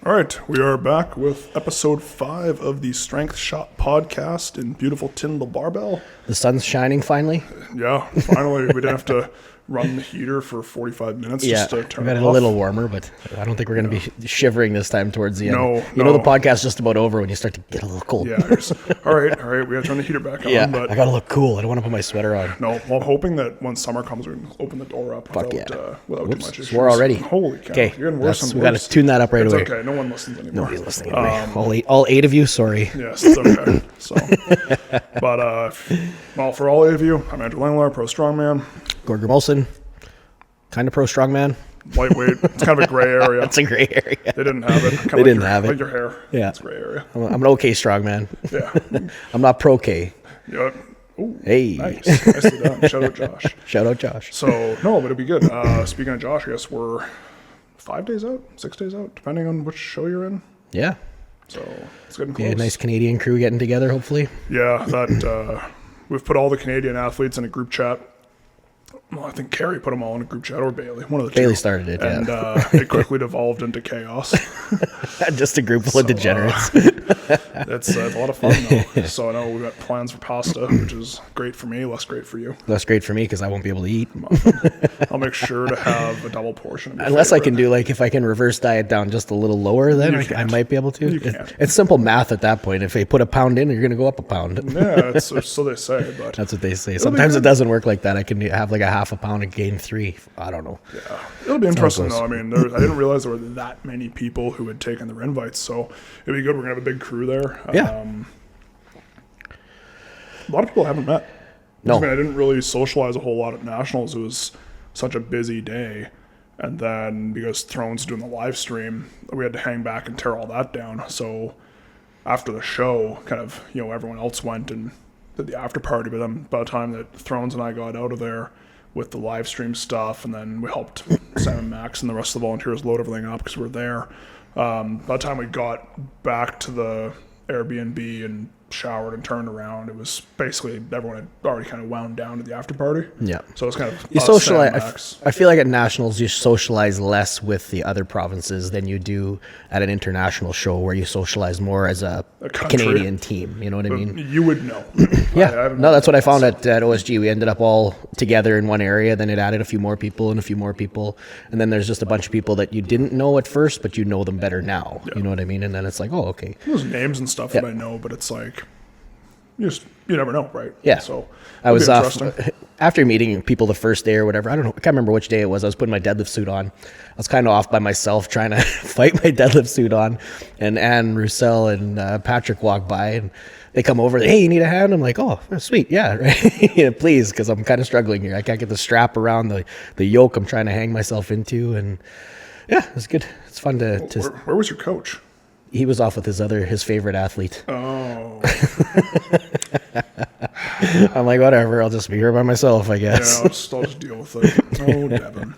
All right, we are back with episode 5 of the Strength Shot podcast in beautiful Tyndall Barbell. The sun's shining finally. Yeah, finally, we didn't have to run the heater for 45 minutes just to turn we got it it off. a little warmer, but I don't think we're going to be shivering this time towards the end. No, you know the podcast's just about over when you start to get a little cold. Yeah, all right, we got to turn the heater back on. Yeah, but I got to look cool. I don't want to put my sweater on. no, well, I'm hoping that when summer comes, we can open the door up without too much issues. So we're already. Holy cow. Okay, You're getting worse and we got worse. to tune that up right It's away. okay, no one listens anymore. Nobody's listening anyway. All eight of you, sorry. Yes, it's okay. So, but, well, for all 8 of you, I'm Andrew Langlar, pro strongman. Gordon Molson, kind of pro strongman. Lightweight. It's kind of a gray area. It's a gray area. They didn't have it. They didn't have it. Like your hair. Yeah. It's a gray area. I'm an okay strongman. Yeah. I'm not pro K. Yeah. Ooh, Hey. nice. Nicely done. Shout out Josh. Shout out Josh. So, no, but it'd be good. Speaking of Josh, I guess we're 5 days out, 6 days out, depending on which show you're in. Yeah. So, it's getting close. Yeah, nice Canadian crew getting together, hopefully. Yeah, that we've put all the Canadian athletes in a group chat. Well, I think Carrie put them all in a group chat, or Bailey, one of the two. Bailey started it, and, it quickly devolved into chaos. Just a group full of degenerates. It's a lot of fun, though. So I know we've got plans for pasta, which is great for me, less great for you. Less great for me because I won't be able to eat. I'll make sure to have a double portion. Of your Unless favorite. I can do, if I can reverse diet down just a little lower, then I might be able to. You can't. It's simple math at that point. If they put a pound in, you're going to go up a pound. Yeah, it's so they say, but That's what they say. Sometimes it doesn't work like that. I can have like a half a pound and gain 3. I don't know. yeah, it'll be interesting goes. though. I mean, I didn't realize there were that many people who had taken their invites, so it'd be good. We're gonna have a big crew there. Yeah. A lot of people I haven't met. No. I mean, I didn't really socialize a whole lot at Nationals. It was such a busy day. And then because Throne's doing the live stream, we had to hang back and tear all that down. So after the show, kind of, everyone else went and did the after party. But then by the time that Thrones and I got out of there with the live stream stuff, and then we helped Sam and Max and the rest of the volunteers load everything up because we were there. By the time we got back to the Airbnb and showered and turned around, it was basically everyone had already kind of wound down to the after party. Yeah. So it's kind of You us, socialize. Sam, Max. I feel like at nationals you socialize less with the other provinces than you do at an international show where you socialize more as a country. Canadian team. You know what I mean? You would know. Yeah. No, that's what I found at OSG. We ended up all together in one area. Then it added a few more people and a few more people, and then there's just a bunch of people that you didn't know at first, but you know them better now. You know what I mean? And then it's like, oh, okay. There's names and stuff that I know, but it's like you never know, right? Yeah. So I was interesting. after meeting people the first day or whatever. I don't know. I can't remember which day it was. I was putting my deadlift suit on. I was kind of off by myself trying to fight my deadlift suit on. And Anne Roussel and Patrick walked by and they come over. Hey, you need a hand? I'm like, oh, sweet. Yeah, right. Yeah, please, because I'm kind of struggling here. I can't get the strap around the yoke I'm trying to hang myself into. And yeah, it was good. It's fun to Where was your coach? He was off with his favorite athlete. Oh. I'm like, whatever. I'll just be here by myself, I guess. Yeah, I'll just deal with it. Oh, Devin.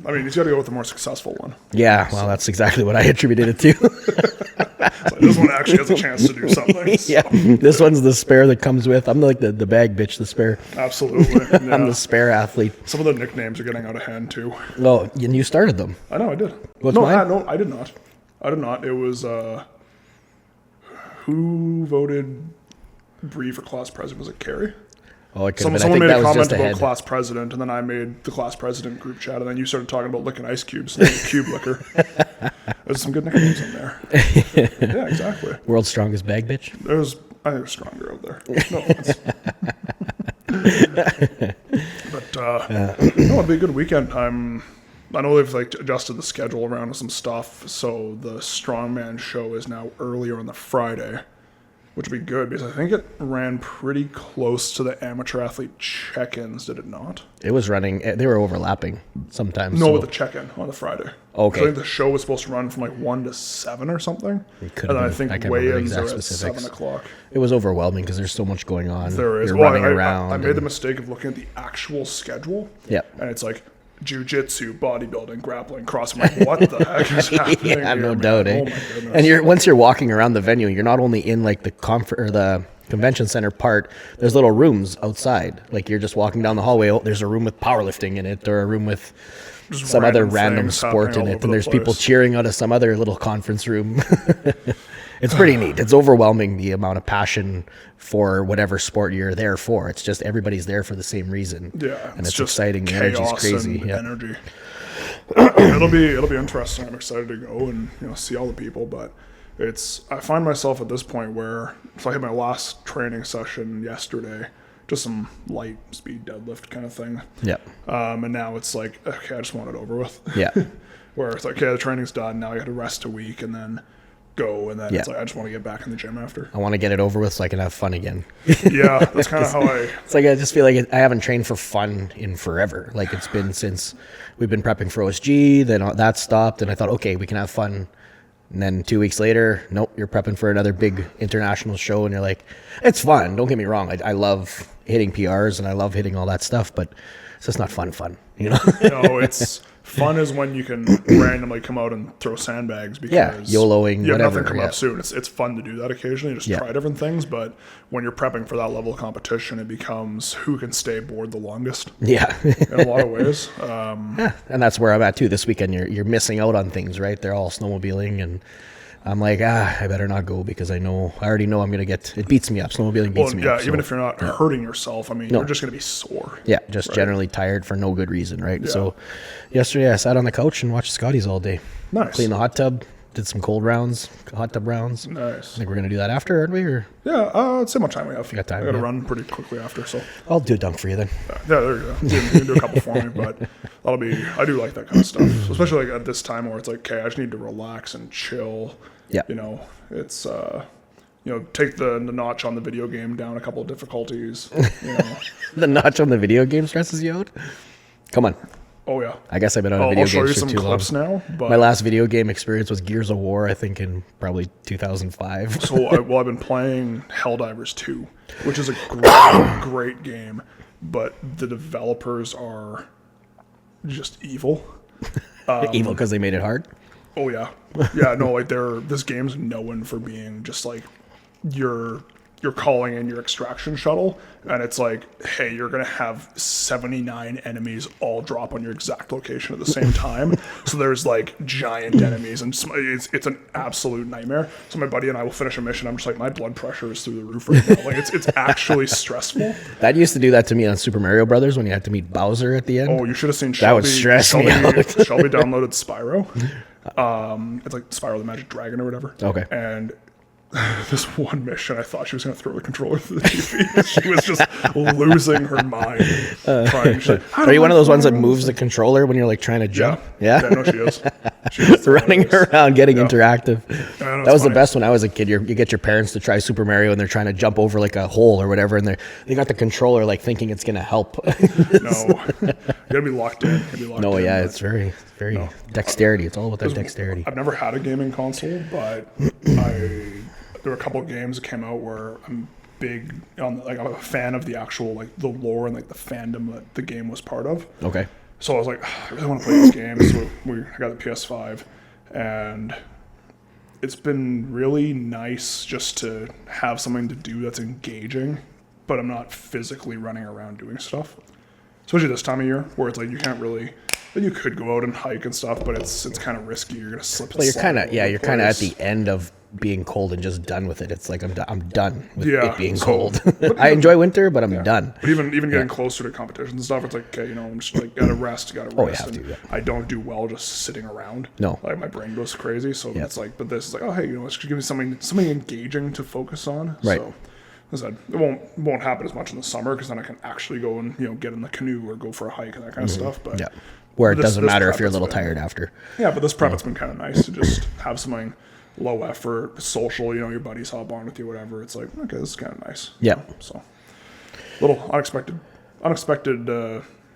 I mean, he's got to go with the more successful one. Yeah, well, that's exactly what I attributed it to. So this one actually has a chance to do something. So. Yeah, this one's the spare that comes with. I'm like the bag bitch, the spare. Absolutely. Yeah. I'm the spare athlete. Some of the nicknames are getting out of hand, too. Oh, and you started them. I know, I did. What's mine? No, I did not. It was, who voted Bree for class president? Was it Carrie? Oh, it could have been. I Someone think made that a was comment just about ahead. class president, and then I made the class president group chat, and then you started talking about licking ice cubes, and cube liquor. There's some good nicknames in there. Yeah, exactly. World's strongest bag bitch. I think there's stronger out there. No, it'll be a good weekend. I know they've adjusted the schedule around with some stuff, so the Strongman show is now earlier on the Friday, which would be good because I think it ran pretty close to the amateur athlete check-ins, did it not? It was running. They were overlapping sometimes. No, so with the check-in on the Friday. Okay. So I think the show was supposed to run from 1 to 7 or something. It could And have then been. I I think can't remember the weigh-ins are exact at specifics. 7 o'clock. It was overwhelming because there's so much going on. There is. You're Well, running around. I made the mistake of looking at the actual schedule. Yeah. And it's jiu-jitsu, bodybuilding, grappling, crossing. I'm like, what the heck is happening Yeah, here, no man? doubt, eh? Oh, my goodness. And once you're walking around the venue, you're not only in the convention center part. There's little rooms outside. Like you're just walking down the hallway. Oh, there's a room with powerlifting in it, or a room with just some other random random things sport happening in all it, over and the there's people place. cheering out of some other little conference room. It's pretty neat. It's overwhelming, the amount of passion for whatever sport you're there for. It's just everybody's there for the same reason. Yeah, and it's just exciting. The energy's chaos crazy. and Yeah. energy. It'll be interesting. I'm excited to go and see all the people, but I find myself at this point where I had my last training session yesterday, just some light speed deadlift kind of thing. Yeah. And now it's like, okay, I just want it over with. Yeah. Where it's like, okay, the training's done. Now I got to rest a week and then go. And then Yeah. it's like, I just want to get back in the gym after. I want to get it over with so I can have fun again. Yeah, that's kind of how It's like I just feel like I haven't trained for fun in forever. Like it's been since we've been prepping for OSG, then that stopped, and I thought, okay, we can have fun. And then 2 weeks later, nope, you're prepping for another big international show, and you're like, it's fun. Don't get me wrong. I love hitting PRs and I love hitting all that stuff, but it's just not fun, No, it's fun is when you can randomly come out and throw sandbags because YOLOing, you have whatever. nothing come up soon. It's fun to do that occasionally, just try different things. But when you're prepping for that level of competition, it becomes who can stay bored the longest. Yeah. In a lot of ways. And that's where I'm at too. This weekend, you're missing out on things, right? They're all snowmobiling, and I'm like, I better not go because I already know I'm going to it beats me up. Snowmobiling beats me up. Even if you're not hurting yourself, I mean, you're just going to be sore. Yeah, just generally tired for no good reason, right? Yeah. So yesterday I sat on the couch and watched Scotties all day. Nice. Cleaned the hot tub, did some hot tub rounds. Nice. I think we're going to do that after, aren't we? Or? Yeah, let's see how much time we have. Got time, I got to run pretty quickly after, so. I'll do a dunk for you then. Yeah, there you go. You can do a couple for me, but I do like that kind of stuff. Especially like at this time where it's like, okay, I just need to relax and chill. Yeah. It's take the notch on the video game down a couple of difficulties. The notch on the video game stresses you out? Come on. Oh yeah. I guess I've been on video I'll show you games for some too long. clips now. But my last video game experience was Gears of War, I think in probably 2005. So I've been playing Helldivers 2, which is a great game, but the developers are just evil. Evil because they made it hard? Oh yeah, yeah. No, like this game's known for being just like you're calling in your extraction shuttle, and it's like, hey, you're gonna have 79 enemies all drop on your exact location at the same time. So there's like giant enemies, and it's an absolute nightmare. So my buddy and I will finish a mission. I'm just like, my blood pressure is through the roof right now. Like it's actually stressful. That used to do that to me on Super Mario Brothers when you had to meet Bowser at the end. Oh, you should have seen That would stress me out. Shelby downloaded Spyro. It's like Spyro the Magic Dragon or whatever. Okay. And this one mission, I thought she was going to throw the controller through the TV. She was just losing her mind. Are you one of those ones that moves the controller when you're like trying to jump? Yeah, no, she is. She's running around, getting interactive. Yeah, that was funny. The best when I was a kid. You get your parents to try Super Mario and they're trying to jump over like a hole or whatever, and they got the controller like thinking it's going to help. No, you gotta be locked in. It's very dexterity. It's all about that dexterity. I've never had a gaming console, but there were a couple of games that came out where I'm big on, like, I'm a fan of the actual, like, the lore and like the fandom that the game was part of. Okay. So I was like, I really want to play this game. So I got the PS5, and it's been really nice just to have something to do that's engaging, but I'm not physically running around doing stuff. Especially this time of year, where it's like you can't really. You could go out and hike and stuff, but it's kind of risky. You're gonna slip. Well, you're kind of at the end of being cold and just done with it. It's like I'm done with it being cold. I enjoy winter, but I'm done. But even getting closer to competitions and stuff, it's like, okay, I'm just like gotta rest. Oh, you have to. Yeah. I don't do well just sitting around. No, like my brain goes crazy. So it's like, but this is like, oh hey, it's just give me something engaging to focus on. Right. So, as I said, it won't happen as much in the summer because then I can actually go and get in the canoe or go for a hike and that kind of stuff. But where it doesn't matter if you're a little tired after. Yeah, but this prep it's been kind of nice to just have something low effort, social. Your buddies hop on with you, whatever. It's like, okay, this is kind of nice. Yeah. So, little unexpected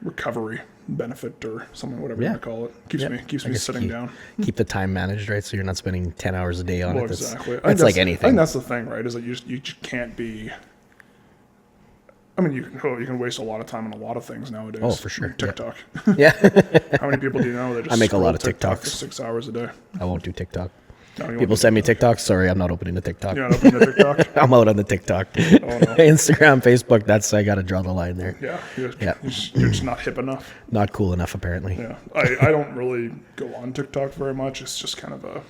recovery benefit or something, whatever you want to call it. Keeps me sitting down. Keep the time managed, right? So you're not spending 10 hours a day on it. Exactly. That's like anything. I think that's the thing, right? Is that you just can't be. I mean, you can waste a lot of time on a lot of things nowadays. Oh, for sure. Like TikTok. Yeah. How many people do you know that just I make a lot of TikTok TikToks for 6 hours a day? I won't do TikTok. No, you People won't send me TikToks. Sorry, I'm not opening the TikTok. You're not opening the TikTok? I'm out on the TikTok. Instagram, Facebook, that's, I got to draw the line there. Yeah, you're just not hip enough. Not cool enough, apparently. Yeah, I don't really go on TikTok very much. It's just kind of a...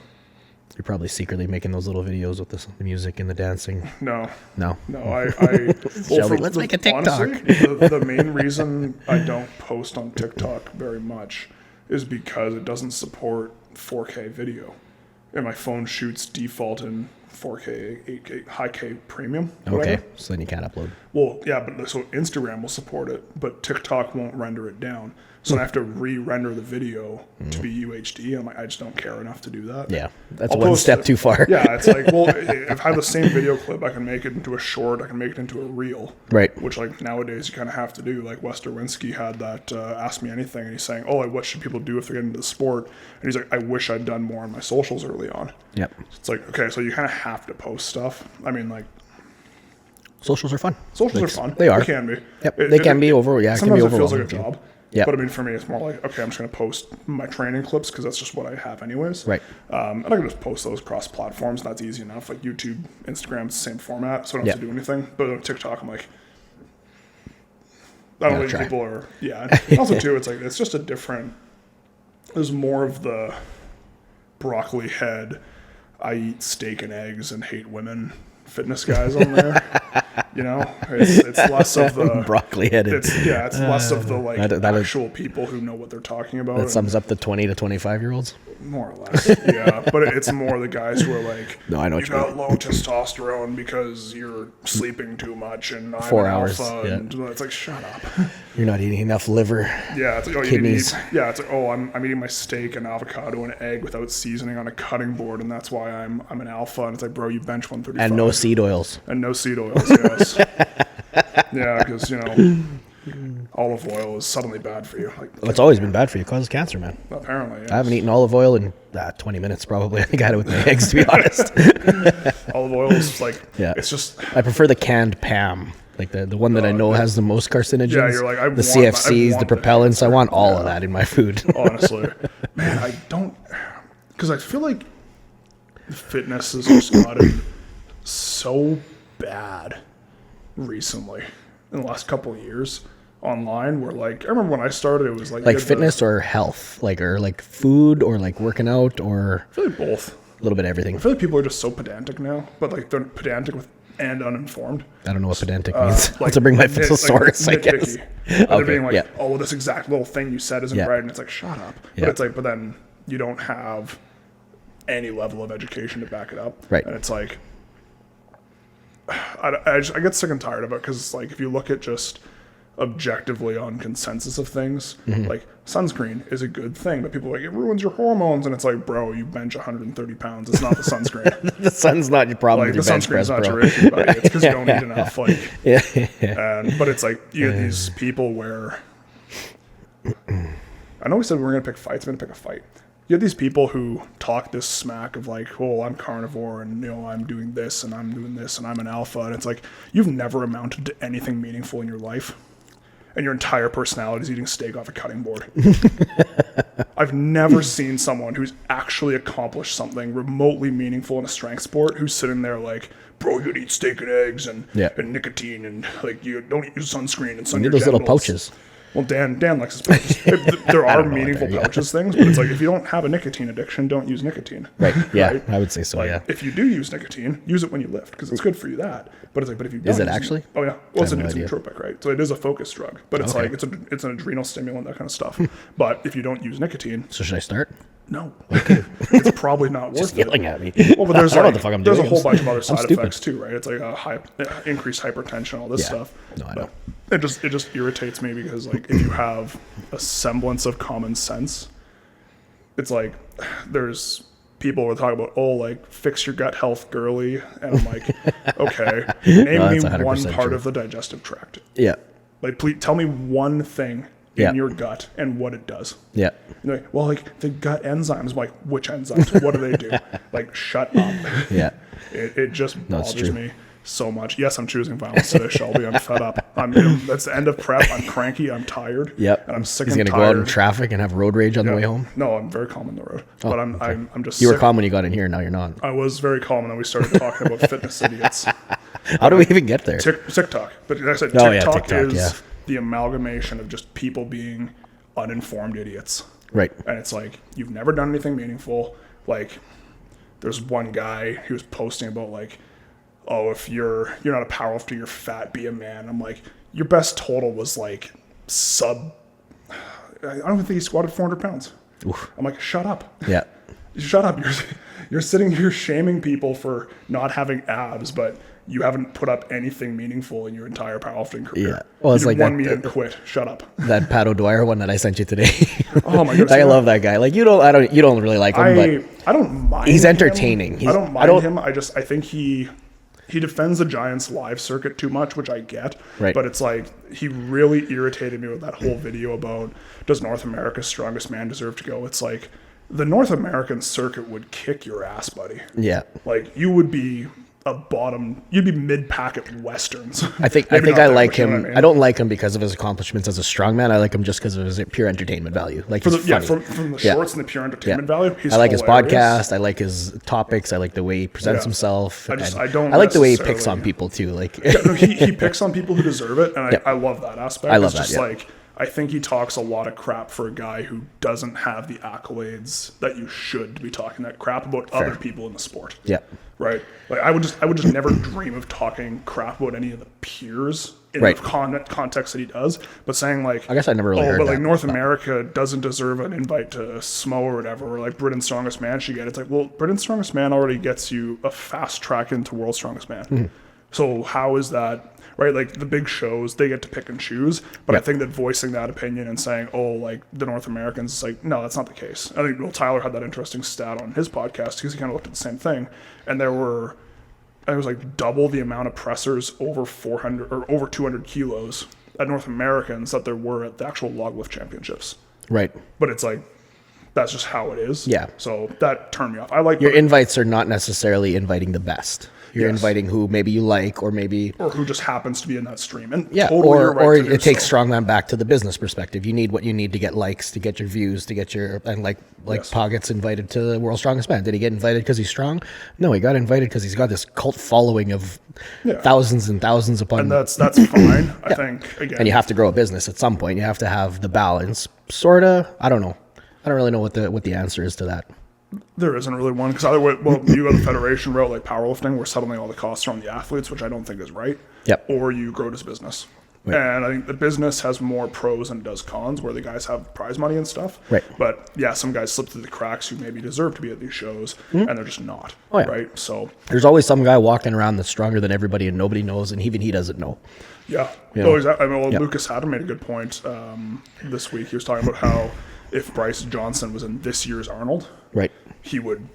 You're probably secretly making those little videos with the music and the dancing. No. No. Let's make a TikTok. Honestly, the main reason I don't post on TikTok very much is because it doesn't support 4K video. And my phone shoots default in 4K, 8K, high K premium. Whatever. Okay, so then you can't upload. Well, yeah, but so Instagram will support it, but TikTok won't render it down. So I have to re-render the video to be UHD. I'm like, I just don't care enough to do that. Yeah, that's one step too far. Yeah, it's like, well, if I have the same video clip, I can make it into a short, I can make it into a reel. Right. Which, like, nowadays you kind of have to do. Like, Wester Winsky had that Ask Me Anything, and he's saying, oh, like, what should people do if they get into the sport? And he's like, I wish I'd done more on my socials early on. Yep. It's like, okay, so you kind of have to post stuff. I mean, like, socials are fun. socials are fun. They are. They can be. Yep. They can be over. Yeah, it can be sometimes it feels overwhelming. like a job. Yeah. But I mean, for me, it's more like, okay, I'm just going to post my training clips because that's just what I have anyways. Right. And I can just post those across platforms. That's easy enough. Like YouTube, Instagram's the same format, so I don't have to do anything. But on TikTok, I'm like, I don't think people are, yeah. And also, too, it's like, it's just a different, there's more of the broccoli head, I eat steak and eggs and hate women fitness guys on there. You know, it's less of the broccoli headed. It's less of the like actual people who know what they're talking about. That sums up the 20 to 25 year olds. More or less, yeah. But it's more the guys who are like, no, I know you got low testosterone because you're sleeping too much and I'm 4 an hours. alpha, Yeah. and it's like, shut up. You're not eating enough liver. Yeah, it's like, oh, kidneys. It's like, oh, I'm eating my steak and avocado and egg without seasoning on a cutting board, and that's why I'm an alpha. And it's like, bro, you bench 135 And no seed oils. And no seed oils. Yes. Yeah, because you know, olive oil is suddenly bad for you. Like, It's always been bad for you. It causes cancer, man. Apparently, yes. I haven't eaten olive oil in 20 minutes probably. I think I had it with my eggs, to be honest. Olive oil is like, yeah. It's just. I prefer the canned Pam, like the one that I know has the most carcinogens. Yeah, you're like, the CFCs, the propellants. I want all of that in my food. Honestly, man, I don't, because I feel like fitness has just gotten so bad recently in the last couple of years online, where like I remember when I started, it was like fitness or health, or like food or like working out, or I feel like both, a little bit of everything. I feel like people are just so pedantic now, but like they're pedantic with and uninformed. I don't know what pedantic means. Like, to bring my thesaurus, I guess. They're being like, oh, well, this exact little thing you said isn't right, and it's like, shut up. But it's like, but then you don't have any level of education to back it up, right? And it's like, I get sick and tired of it, because like if you look at just objectively on consensus of things, like sunscreen is a good thing, but people are like, it ruins your hormones, and it's like, bro, you bench 130 pounds. It's not the sunscreen. The sun's not your problem. Like, with the your bench press, sunscreen's not bro. your issue, buddy. It's because you don't eat enough. Like, but it's like you get these people where I know we said we were gonna pick fights. I'm gonna pick a fight. You have these people who talk this smack of like, oh, I'm carnivore, and you know, I'm doing this and I'm doing this and I'm an alpha, and it's like, you've never amounted to anything meaningful in your life, and your entire personality is eating steak off a cutting board. I've never seen someone who's actually accomplished something remotely meaningful in a strength sport who's sitting there like, bro, you gotta eat steak and eggs and nicotine, and like, you don't use sunscreen and sun your those genitals. little pouches. Well, Dan likes his pouches. There are meaningful pouches things, but it's like, if you don't have a nicotine addiction, don't use nicotine. Right. Yeah, right? I would say so. Like, if you do use nicotine, use it when you lift, because it's good for you. That, but it's like, but if you don't, is it actually? Oh yeah. Well, it's a idea. nootropic, right? So it is a focus drug, but it's like it's an adrenal stimulant, that kind of stuff. But if you don't use nicotine, so should I start? No. Okay. It's probably not worth Just yelling at me. Well, but there's I don't know what the fuck I'm there's doing. a whole bunch of other side stupid. effects too, right? It's like increased hypertension, all this stuff. No, I know. It just irritates me, because like, if you have a semblance of common sense, it's like there's people who are talking about, oh, like, fix your gut health, girly, and I'm like, okay, name me one part of the digestive tract. Yeah. Like, please tell me one thing in your gut and what it does. Yeah. Like, well, like, the gut enzymes. I'm like, which enzymes? What do they do? Like, shut up. Yeah. It just bothers me so much. Yes, I'm choosing violence today, Shelby. I'm fed up. That's the end of prep. I'm cranky. I'm tired. Yep. And I'm sick He's and gonna go out in tired. traffic and have road rage on the way home. No, I'm very calm on the road. But I'm just You were sick. calm when you got in here. Now you're not. I was very calm, and then we started talking about fitness idiots. How do we even get there? TikTok. But like I said, Oh, yeah, TikTok, TikTok, is yeah. the amalgamation of just people being uninformed idiots. Right. And it's like, you've never done anything meaningful. Like, there's one guy who was posting about like, oh, if you're not a powerlifter, you're fat, be a man. I'm like, your best total was like I don't even think he squatted 400 pounds. Oof. I'm like, shut up. Yeah. Shut up. You're sitting here shaming people for not having abs, but you haven't put up anything meaningful in your entire powerlifting career. Yeah. Well, it's you did like one meet and quit. Shut up. That Pat O'Dwyer one that I sent you today. Oh my goodness. I love that guy. Like you don't really like him, but I don't mind. he's him. entertaining. I don't mind him. I think he defends the Giants live circuit too much, which I get. Right. But it's like he really irritated me with that whole video about does North America's strongest man deserve to go? It's like the North American circuit would kick your ass, buddy. Yeah. Like you would be you'd be mid-pack at Westerns. I think Maybe not I there, like but you know him. what I mean? I don't like him because of his accomplishments as a strongman. I like him just because of his pure entertainment value. Like he's funny. From the shorts and the pure entertainment value. He's I like his hilarious. podcast. I like his topics. I like the way he presents Yeah. himself. I don't I like the way he picks necessarily- on people too. Like Yeah, no, he picks on people who deserve it, and Yeah. I love that aspect. I love it's that, just yeah. like I think he talks a lot of crap for a guy who doesn't have the accolades that you should be talking that crap about other people in the sport. yeah. Right. Like I would just never dream of talking crap about any of the peers in Right. the context that he does. But saying like, I guess I never really heard but like that, North but- America doesn't deserve an invite to SMO or whatever, or like Britain's Strongest Man should get. It's like, well, Britain's Strongest Man already gets you a fast track into World's Strongest Man. Mm-hmm. So how is that? Right, like the big shows, they get to pick and choose. But I think that voicing that opinion and saying, "Oh, like the North Americans," it's like, no, that's not the case. I think Tyler had that interesting stat on his podcast because he kind of looked at the same thing, and there was like double the amount of pressers over 400 or over 200 kilos at North Americans that there were at the actual log lift championships. Right. But it's like that's just how it is. Yeah. So that turned me off. I like Your invites are not necessarily inviting the best. You're Yes. inviting who maybe you like, or maybe or who just happens to be in that stream. And yeah, totally you're right or to do it takes so. strongman back to the business perspective. You need what you need to get likes, to get your views, to get your and like Yes. Paul gets invited to the World's Strongest Man. Did he get invited because he's strong? No, he got invited because he's got this cult following of thousands and thousands upon. And that's fine. I think again. And you have to grow a business at some point. You have to have the balance, sorta. I don't know. I don't really know what the answer is to that. There isn't really one because either way, well, you go the federation route like powerlifting, where suddenly all the costs are on the athletes, which I don't think is right. Yep. Or you grow this business. Right. And I think the business has more pros than it does cons, where the guys have prize money and stuff. Right. But yeah, some guys slip through the cracks who maybe deserve to be at these shows, and they're just not. Oh, yeah. Right. So There's always some guy walking around that's stronger than everybody, and nobody knows, and even he doesn't know. yeah. You Oh, know? exactly. I mean, well, Yeah. Lucas Haddon made a good point this week. He was talking about how if Bryce Johnson was in this year's Arnold, Right. he would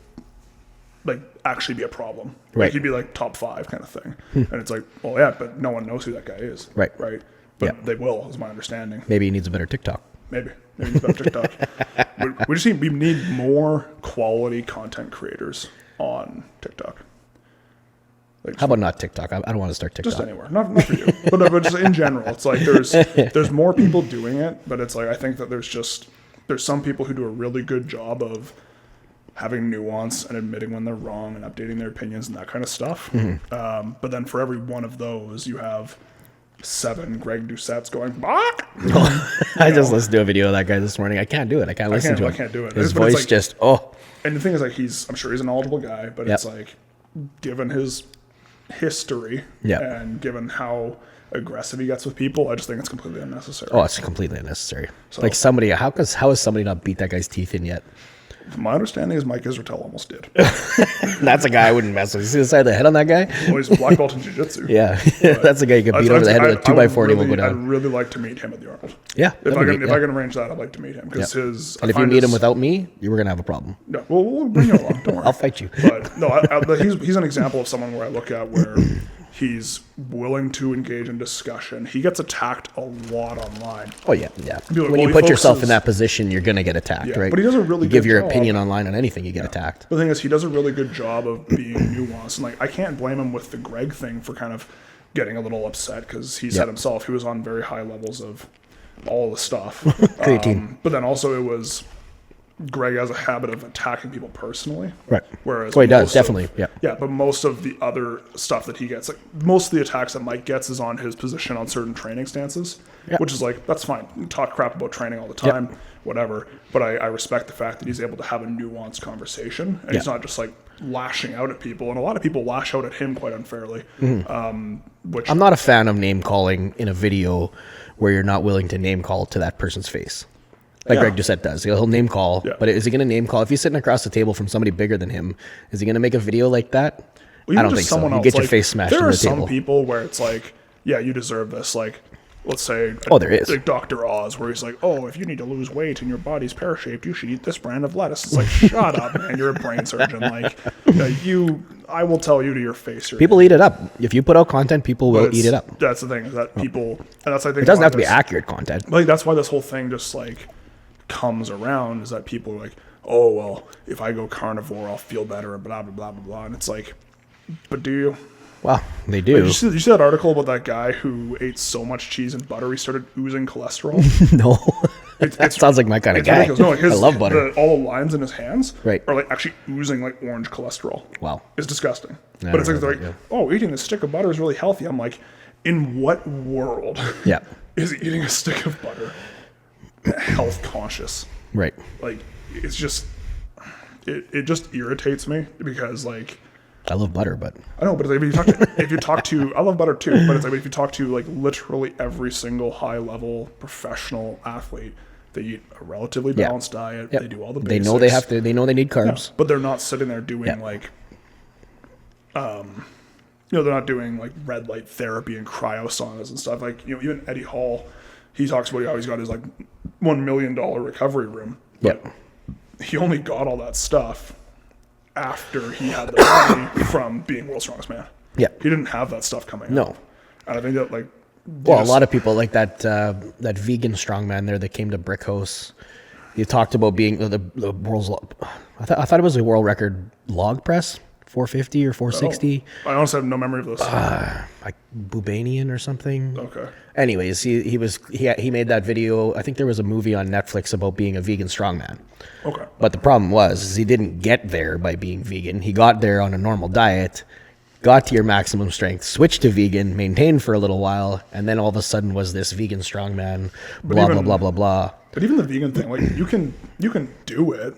like actually be a problem. Like, Right. he'd be like top 5 kind of thing. And it's like, well, yeah, but no one knows who that guy is. Right. Right. But Yeah. they will, is my understanding. Maybe he needs a better TikTok. Maybe it's about TikTok. we need more quality content creators on TikTok. Like How about not TikTok? I don't want to start TikTok. just anywhere, not for you, but just in general. It's like there's more people doing it, but it's like I think that there's some people who do a really good job of having nuance and admitting when they're wrong and updating their opinions and that kind of stuff. But then for every one of those, you have 7 Greg Doucette's going, "Bok!" I just listened to a video of that guy this morning. I can't do it. I can't listen to I him. can't do it. His But it's voice like- just, oh. And the thing is, like, I'm sure he's a knowledgeable guy, but Yep. it's like, given his history Yep. and given how aggressive he gets with people, I just think it's completely unnecessary. Oh, it's completely unnecessary. Like somebody, how has somebody not beat that guy's teeth in yet? My understanding is Mike Israel almost did. That's a guy I wouldn't mess with. You see the side of the head on that guy? Well, he's a black belt in jiu-jitsu. Yeah, that's a guy you could beat over the head with a 2x40 and will go I'd down. really like to meet him at the Arnold. Yeah, If that'd be neat, I can arrange that, I'd like to meet him because his. And if you meet him without me, you were gonna have a problem. No, we'll bring you along. Don't worry. I'll fight you. But no, he's an example of someone where I look at where he's willing to engage in discussion. He gets attacked a lot online. Oh yeah, yeah. Be like, When you well, he put yourself in focuses- that position, you're gonna get attacked, Yeah, right? but he does a really you give good your job. opinion online on anything, you get attacked. The thing is, he does a really good job of being nuanced, and like I can't blame him with the Greg thing for kind of getting a little upset because he said himself he was on very high levels of all the stuff. Creatine. But then also it was Greg has a habit of attacking people personally. Right. Whereas he does, most definitely. of, Yeah. but most of the other stuff that he gets, like most of the attacks that Mike gets is on his position on certain training stances, which is like, that's fine. You talk crap about training all the time, whatever. But I respect the fact that he's able to have a nuanced conversation and he's not just like lashing out at people. And a lot of people lash out at him quite unfairly. Which I'm not a fan of name calling in a video where you're not willing to name call to that person's face. Like Greg Doucette does. He'll name call, but is he going to name call? If he's sitting across the table from somebody bigger than him, is he going to make a video like that? Well, I don't think so. You get your face smashed in the table. There are some people where it's like, yeah, you deserve this. Like, let's say, there is. Like Dr. Oz, where he's like, oh, if you need to lose weight and your body's pear-shaped, you should eat this brand of lettuce. It's like, shut up, man. You're a brain surgeon. Like, I will tell you to your face. People eat it up. If you put out content, people will eat it up. That's the thing, is that people, and that's, I think, it doesn't have to be accurate content. Like, that's why this whole thing just, like, comes around, is that people are like, oh, well, if I go carnivore, I'll feel better, and blah, blah, blah, blah, blah. And it's like, but do you? Well, they do. Like, you see that article about that guy who ate so much cheese and butter he started oozing cholesterol? No. It sounds like my kind of guy. No, I love butter. All the lines in his hands are like actually oozing like orange cholesterol. Wow. It's disgusting. But it's like, oh, eating a stick of butter is really healthy. I'm like, in what world is eating a stick of butter health conscious? Right. Like, it's just, it just irritates me because, like, I love butter, but I know, but if you talk to, I love butter too, but it's like if you talk to like literally every single high level professional athlete, they eat a relatively balanced diet. They do all the basics. They know they have to. They know they need carbs, but they're not sitting there doing like, they're not doing like red light therapy and cryo saunas and stuff. Like, even Eddie Hall, he talks about how he's got his like $1 million recovery room. But he only got all that stuff after he had the money from being world's strongest man. Yeah. He didn't have that stuff coming up. And I think that, like, a lot of people like that vegan strongman there that came to Brick House. He talked about being the world's, I thought it was a world record log press, 450 or 460. Oh, I honestly have no memory of this. Like Bubanian or something. Okay. Anyways, he made that video. I think there was a movie on Netflix about being a vegan strongman. Okay. But the problem was he didn't get there by being vegan. He got there on a normal diet, got to your maximum strength, switched to vegan, maintained for a little while, and then all of a sudden was this vegan strongman, blah, blah, blah, blah. But even the vegan thing, like, you can do it.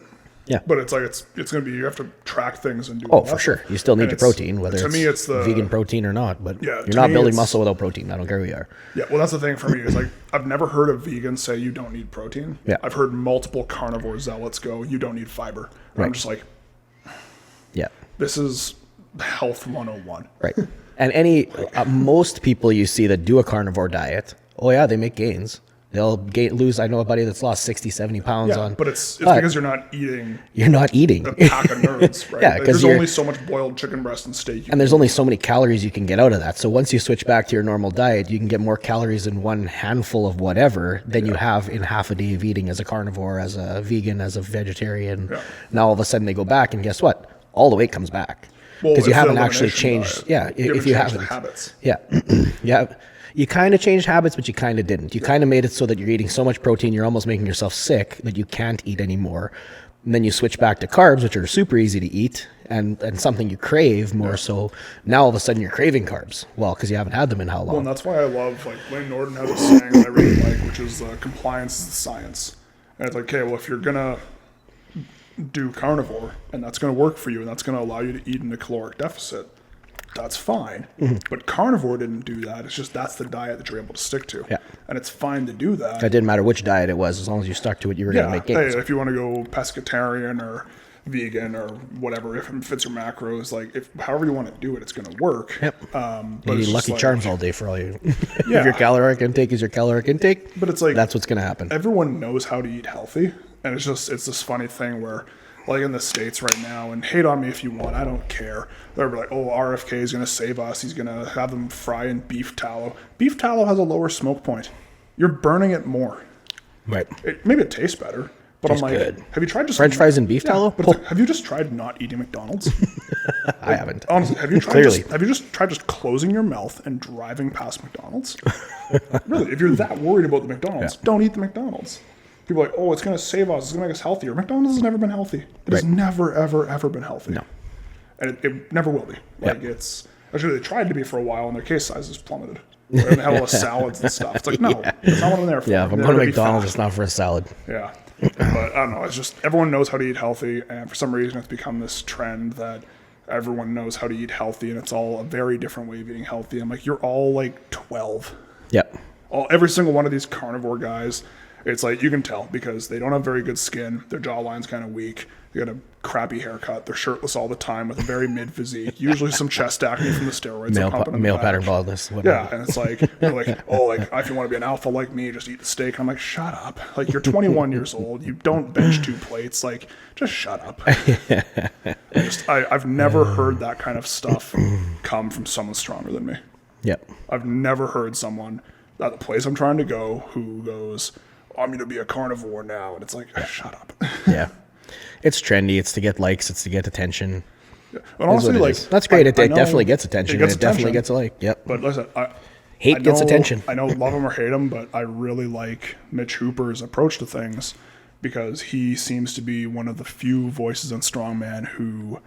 Yeah. But it's like, it's going to be, you have to track things and do Oh, for sure. You still need your protein, whether to me, it's the vegan protein or not. But you're not building muscle without protein. I don't care who you are. Yeah, well, that's the thing for me is, like, I've never heard a vegan say you don't need protein. Yeah. I've heard multiple carnivore zealots go, you don't need fiber. And I'm just like, this is health 101. Right. And most people you see that do a carnivore diet, they make gains. They'll lose. I know a buddy that's lost 60, 70 pounds on. But it's because you're not eating. You're not eating a pack of nerds, right? Yeah, because there's only so much boiled chicken breast and steak. And there's only so many calories you can get out of that. So once you switch back to your normal diet, you can get more calories in one handful of whatever than you have in half a day of eating as a carnivore, as a vegan, as a vegetarian. Yeah. Now all of a sudden they go back, and guess what? All the weight comes back because you haven't actually changed. If you haven't, habits. You kind of changed habits, but you kind of didn't. You kind of made it so that you're eating so much protein, you're almost making yourself sick that you can't eat anymore. And then you switch back to carbs, which are super easy to eat and something you crave more. So now all of a sudden you're craving carbs. Well, because you haven't had them in how long? Well, and that's why I love, like, Wayne Norton has a saying that I really like, which is compliance is the science. And it's like, okay, well, if you're going to do carnivore and that's going to work for you and that's going to allow you to eat in a caloric deficit, that's fine. But carnivore didn't do that. It's just that's the diet that you're able to stick to. Yeah. And it's fine to do that. It didn't matter which diet it was. As long as you stuck to it, you were going to make gains. Hey, if you want to go pescatarian or vegan or whatever, if it fits your macros, like, however you want to do it, it's going to work. Yep. But you need Lucky Charms all day for all you. If your caloric intake is your caloric intake, but it's like, that's what's going to happen. Everyone knows how to eat healthy. And it's this funny thing where, like, in the States right now, and hate on me if you want, I don't care. They're like, oh, RFK is going to save us. He's going to have them fry in beef tallow. Beef tallow has a lower smoke point. You're burning it more. Right. Maybe it tastes better, But Tastes I'm like, good. have you tried just French fries and beef tallow? But it's like, have you just tried not eating McDonald's? I haven't. Honestly, have you tried Clearly. have you just tried just closing your mouth and driving past McDonald's? Really, if you're that worried about the McDonald's, don't eat the McDonald's. People are like, oh, it's going to save us. It's going to make us healthier. McDonald's has never been healthy. It has never, ever, ever been healthy. No. And it never will be. Like it's actually they tried to be for a while, and their case sizes plummeted. Right? And they had all the salads and stuff. It's like no, that's not what I'm there for. Yeah, if I'm going to McDonald's, it's not for a salad. Yeah, but I don't know. It's just everyone knows how to eat healthy, and for some reason, it's become this trend that everyone knows how to eat healthy, and it's all a very different way of eating healthy. I'm like, you're all like 12. Yep. Every single one of these carnivore guys, it's like you can tell because they don't have very good skin. Their jawline's kind of weak. They got a crappy haircut. They're shirtless all the time with a very mid physique. Usually some chest acne from the steroids. Male pattern baldness. Yeah, and it's like you're like, oh, like if you want to be an alpha like me, just eat the steak. I'm like, shut up. Like you're 21 years old. You don't bench 2 plates. Like just shut up. I've never heard that kind of stuff come from someone stronger than me. Yep. I've never heard someone at the place I'm trying to go who goes, I'm going to be a carnivore now. And it's like, shut up. Yeah. It's trendy. It's to get likes. It's to get attention. Yeah. And honestly, like, that's great. It definitely gets attention. It definitely gets a like. Yep. But listen, hate gets attention. I know love him or hate him, but I really like Mitch Hooper's approach to things because he seems to be one of the few voices on Strongman who,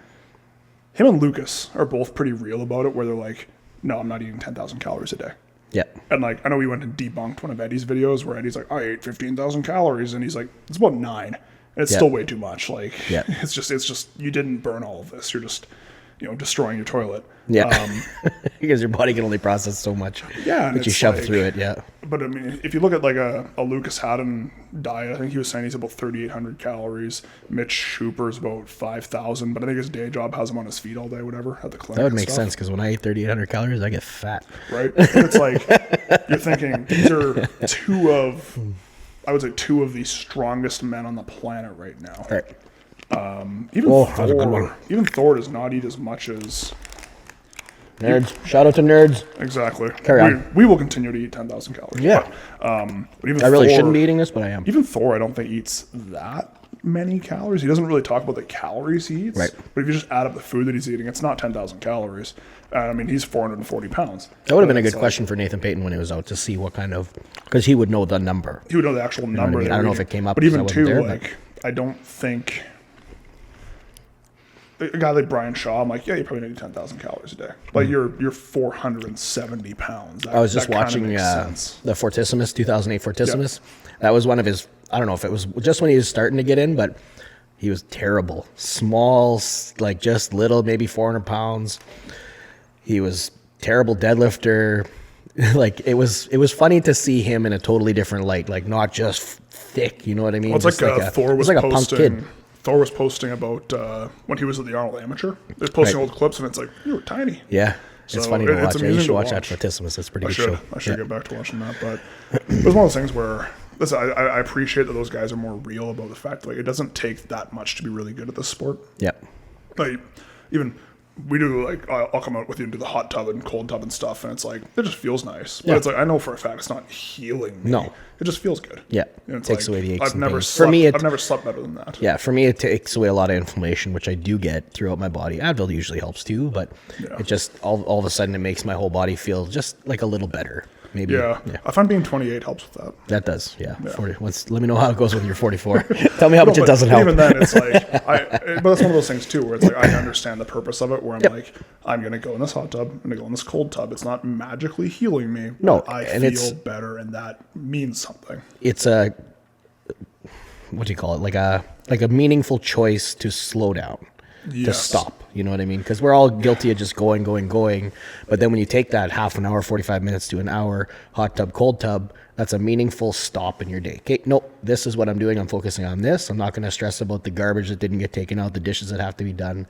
him and Lucas are both pretty real about it, where they're like, no, I'm not eating 10,000 calories a day. Yep. And like, I know we went and debunked one of Eddie's videos where Eddie's like, I ate 15,000 calories. And he's like, it's about 9. And it's still way too much. Like, it's just, you didn't burn all of this. You're just, destroying your toilet. Yeah. Because your body can only process so much. Yeah. But you shove through it. Yeah. But I mean, if you look at like a Lucas Haddon diet, I think he was saying he's about 3,800 calories. Mitch Hooper's about 5,000, but I think his day job has him on his feet all day, whatever, at the clinic. That would make sense because when I eat 3,800 calories, I get fat. Right? But it's like, you're thinking, these are two of the strongest men on the planet right now. Right. Even Thor does not eat as much as nerds. Shout out to nerds. Exactly. Carry on. We will continue to eat 10,000 calories. Yeah. But even I really shouldn't be eating this, but I am. Even Thor, I don't think eats that many calories. He doesn't really talk about the calories he eats. Right. But if you just add up the food that he's eating, it's not 10,000 calories. I mean, he's 440 pounds. That would have been a good question for Nathan Payton when he was out to see what kind of, because he would know the number. He would know the actual number. I don't know if it came up. But even too, I don't think a guy like Brian Shaw, I'm like, yeah, you probably need 10,000 calories a day. But you're 470 pounds. I was just watching the Fortissimus, 2008 Fortissimus. Yeah. That was one of his, I don't know if it was just when he was starting to get in, but he was terrible. Small, like just little, maybe 400 pounds. He was terrible deadlifter. Like it was funny to see him in a totally different light, like not just thick, you know what I mean? Well, it's like Thor was like a punk kid. Thor was posting about when he was at the Arnold Amateur. They're posting old clips, and it's like, you were tiny. Yeah. It's funny to watch. You should watch that Fortissimus. It's a pretty good show. I should get back to watching that. But it was one of those things where, listen, I appreciate that those guys are more real about the fact that like, it doesn't take that much to be really good at this sport. Yep. Like, even we do, like, I'll come out with you and do the hot tub and cold tub and stuff, and it's like, it just feels nice. But it's like, I know for a fact it's not healing me. No. It just feels good. Yeah. It takes away the aches I've never slept better than that. Yeah, for me, it takes away a lot of inflammation, which I do get throughout my body. Advil usually helps too, but it just, all of a sudden, it makes my whole body feel just like a little better. Maybe. Yeah. I find being 28 helps with that. That does, yeah. 40. Let me know how it goes when you're 44. Tell me how much it doesn't help. Even then, it's like, but that's one of those things too, where it's like, I understand the purpose of it, where I'm like, I'm going to go in this hot tub, I'm going to go in this cold tub. It's not magically healing me. No. I feel better, and that means something. It's a, what do you call it? Like a meaningful choice to slow down. To stop, you know what I mean? Because we're all guilty of just going. But then when you take that half an hour, 45 minutes to an hour, hot tub, cold tub, that's a meaningful stop in your day. Okay, nope, this is what I'm doing. I'm focusing on this. I'm not going to stress about the garbage that didn't get taken out, the dishes that have to be done.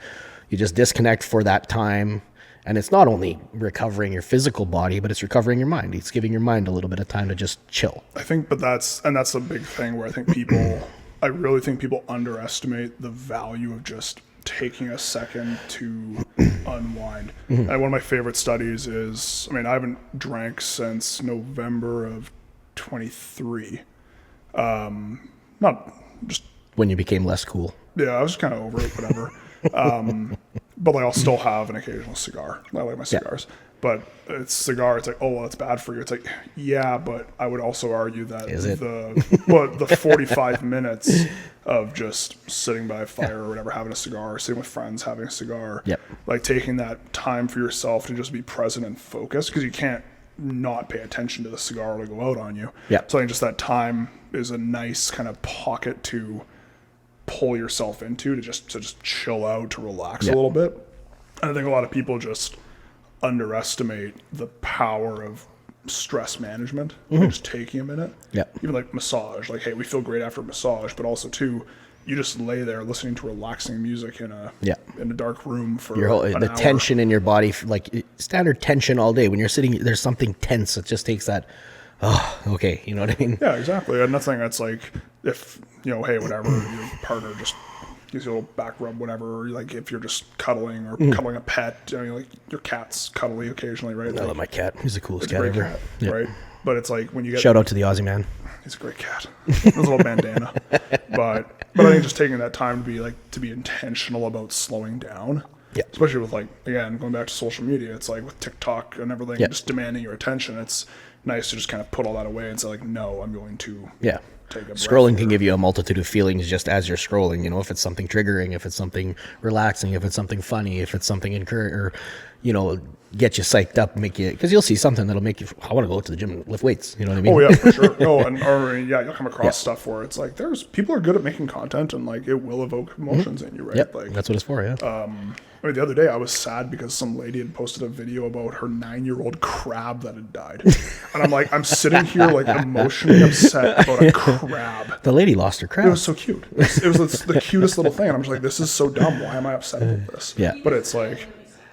You just disconnect for that time. And it's not only recovering your physical body, but it's recovering your mind. It's giving your mind a little bit of time to just chill. I think, that's a big thing where I think I really think people underestimate the value of just taking a second to unwind. And one of my favorite studies is, I haven't drank since November of 23. Not just when you became less cool. Yeah, I was just kind of over it, whatever. But like, I'll still have an occasional cigar. I like my cigars. But it's cigar. It's like, oh, well, it's bad for you. It's like, yeah, but I would also argue that the 45 minutes of just sitting by a fire or whatever, having a cigar, sitting with friends, having a cigar, like taking that time for yourself to just be present and focused, because you can't not pay attention to the cigar or go out on you. So I think just that time is a nice kind of pocket to pull yourself into, to just chill out, to relax a little bit. And I think a lot of people just underestimate the power of stress management, just taking a minute. Even like massage, like, hey, we feel great after a massage, but also too, you just lay there listening to relaxing music in a dark room for the hour. Tension in your body, like standard tension all day. When you're sitting, there's something tense. It just takes that. Oh, okay. You know what I mean? Yeah, exactly. And nothing that's like, if, you know, hey, whatever, your partner just gives you a little back rub, whatever, or like if you're just cuddling or cuddling a pet, you know, like your cat's cuddly occasionally, right? I love my cat. He's the coolest cat ever. Right? But it's like when you get... Shout out to the Aussie man. He's a great cat. His little bandana. But I think just taking that time to be intentional about slowing down. Especially with, like, again, going back to social media, it's like with TikTok and everything, just demanding your attention. It's nice to just kind of put all that away and say, like, no, I'm going to take a breath. Scrolling can give you a multitude of feelings just as you're scrolling. You know, if it's something triggering, if it's something relaxing, if it's something funny, if it's something or, you know, get you psyched up, make you, because you'll see something that'll make you, I want to go to the gym and lift weights. You know what I mean? Oh yeah, for sure. No, you'll come across stuff where it's like people are good at making content and like it will evoke emotions in you, right? Like that's what it's for. Yeah. I mean, the other day I was sad because some lady had posted a video about her 9-year-old crab that had died, and I'm like, I'm sitting here like emotionally upset about a crab. The lady lost her crab. It was so cute. It was the cutest little thing, and I'm just like, this is so dumb. Why am I upset about this? But it's like.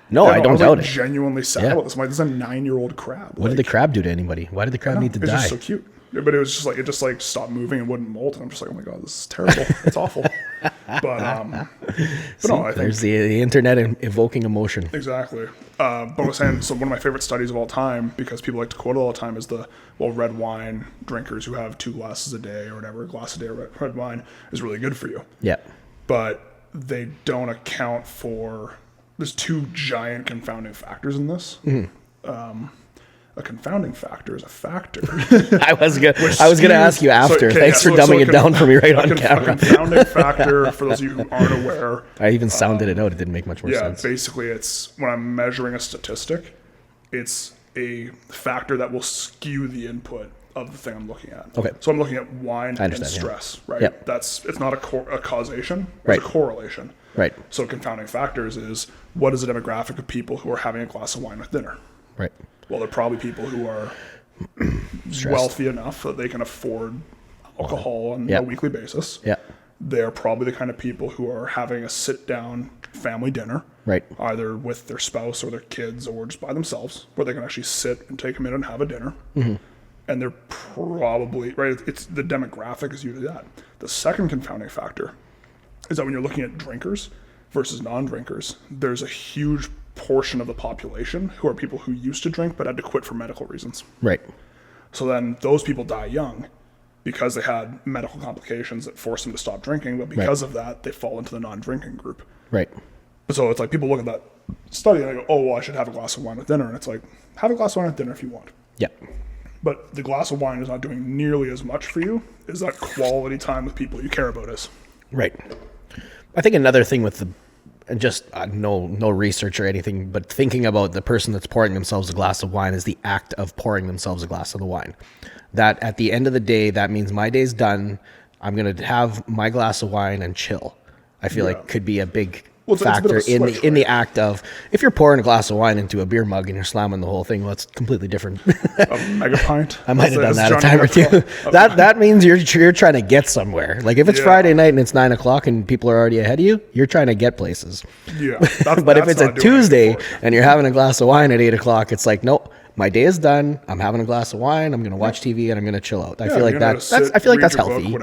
No, I don't doubt it. Genuinely sad about this. I'm like, this is a 9-year-old crab. What did the crab do to anybody? Why did the crab need to die? It's just so cute. But it was just like, it just like stopped moving and wouldn't molt. And I'm just like, oh my God, this is terrible. It's awful. But no, I think. There's the internet evoking emotion. Exactly. But I was saying, so one of my favorite studies of all time, because people like to quote it all the time, is red wine drinkers who have 2 glasses a day or whatever, a glass a day of red wine is really good for you. But they don't account for... There's 2 giant confounding factors in this. A confounding factor is a factor. I was gonna ask you after. Thanks for dumbing it down for me right on camera. A confounding factor, for those of you who aren't aware. I even sounded it out. It didn't make much more sense. Yeah, basically it's when I'm measuring a statistic, it's a factor that will skew the input of the thing I'm looking at. Okay. So I'm looking at wine and stress, right? Yep. It's not a causation, it's a correlation. Right. So confounding factors is, what is the demographic of people who are having a glass of wine with dinner? Right. Well, they're probably people who are wealthy enough that they can afford alcohol on a weekly basis. They're probably the kind of people who are having a sit-down family dinner. Right. Either with their spouse or their kids or just by themselves, where they can actually sit and take a minute and have a dinner. And they're probably, right, it's the demographic is usually that. The second confounding factor is that when you're looking at drinkers versus non-drinkers, there's a huge portion of the population who are people who used to drink but had to quit for medical reasons. Right. So then those people die young because they had medical complications that forced them to stop drinking, but because of that, they fall into the non-drinking group. Right. So it's like people look at that study and they go, oh, well, I should have a glass of wine with dinner. And it's like, have a glass of wine with dinner if you want. Yeah. But the glass of wine is not doing nearly as much for you as that quality time with people you care about is. Right. I think another thing with the, and just no research or anything, but thinking about the person that's pouring themselves a glass of wine is the act of pouring themselves a glass of the wine. That at the end of the day, that means my day's done. I'm going to have my glass of wine and chill. I feel like could be a big factor in the act of, if you're pouring a glass of wine into a beer mug and you're slamming the whole thing, well, it's completely different. A mega pint. I might have done that a time or two. That means you're trying to get somewhere. Like if it's Friday night and it's 9:00 and people are already ahead of you, you're trying to get places. Yeah. But if it's a Tuesday and you're having a glass of wine at 8:00, it's like, nope. My day is done. I'm having a glass of wine. I'm going to watch TV and I'm going to chill out. I feel like that's healthy.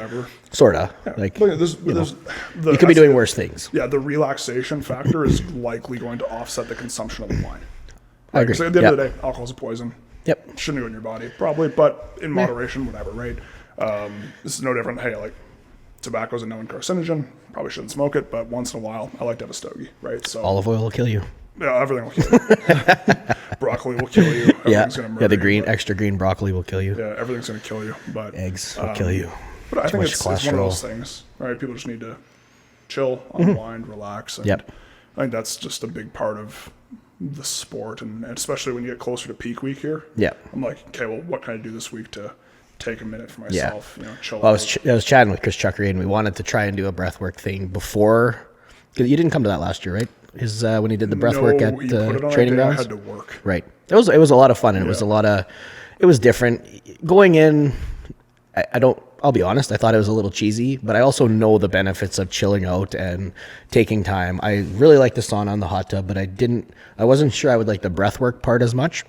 Sort of. Yeah. Like, you could be doing worse things. Yeah, the relaxation factor is likely going to offset the consumption of the wine. I agree. So at the end of the day, alcohol's a poison. Yep. Shouldn't go in your body, probably, but in moderation, whatever, right? This is no different. Hey, like, tobacco's a known carcinogen. Probably shouldn't smoke it, but once in a while, I like to have a stogie, right? So Olive oil will kill you. yeah, everything will kill you. Broccoli will kill you. Everything's gonna murder the you, extra green broccoli will kill you. yeah, everything's gonna kill you. But Eggs will kill you. But I think much it's one of cholesterol. those things, right? People just need to chill, unwind, relax. And Yep. I think that's just a big part of the sport, and especially when you get closer to peak week here. Yeah. I'm like, okay, well, what can I do this week to take a minute for Yeah. myself? You know, chill. Well, I out. was chatting with Chris Chuckery, and we wanted to try and do a breathwork thing before. Cause you didn't come to that last year, right? His when he did the breathwork at he put it on a training day I grounds. had to work. Right. It was a lot of fun, and it was different. Going in, I'll be honest, I thought it was a little cheesy, but I also know the benefits of chilling out and taking time. I really like the sauna and the hot tub, but I wasn't sure I would like the breathwork part as much.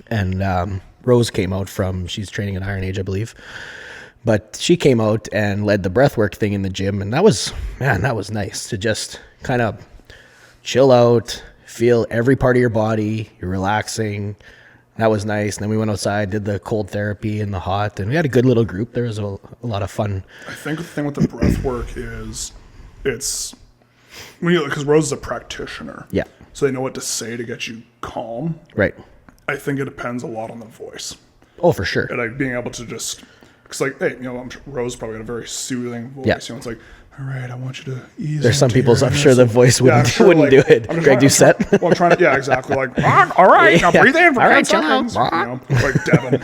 And Rose came out she's training at Iron Age, I believe. But she came out and led the breathwork thing in the gym, and that was nice to just kind of chill out, feel every part of your body, you're relaxing. That was nice. And then we went outside, did the cold therapy and the hot, and we had a good little group. There was a lot of fun. I think the thing with the breath work is it's because Rose is a practitioner. Yeah. So they know what to say to get you calm. Right. I think it depends a lot on the voice. Oh, for sure. And like being able to just, because like, hey, I'm sure Rose probably got a very soothing voice. Yeah. It's like, all right, I want you to ease. There's some into people's, your I'm sure the voice wouldn't do it. Greg Doucette. Well, I'm trying to, yeah, exactly. Like, all right, now breathe in for All 10 right, chill seconds. out. Like Devin.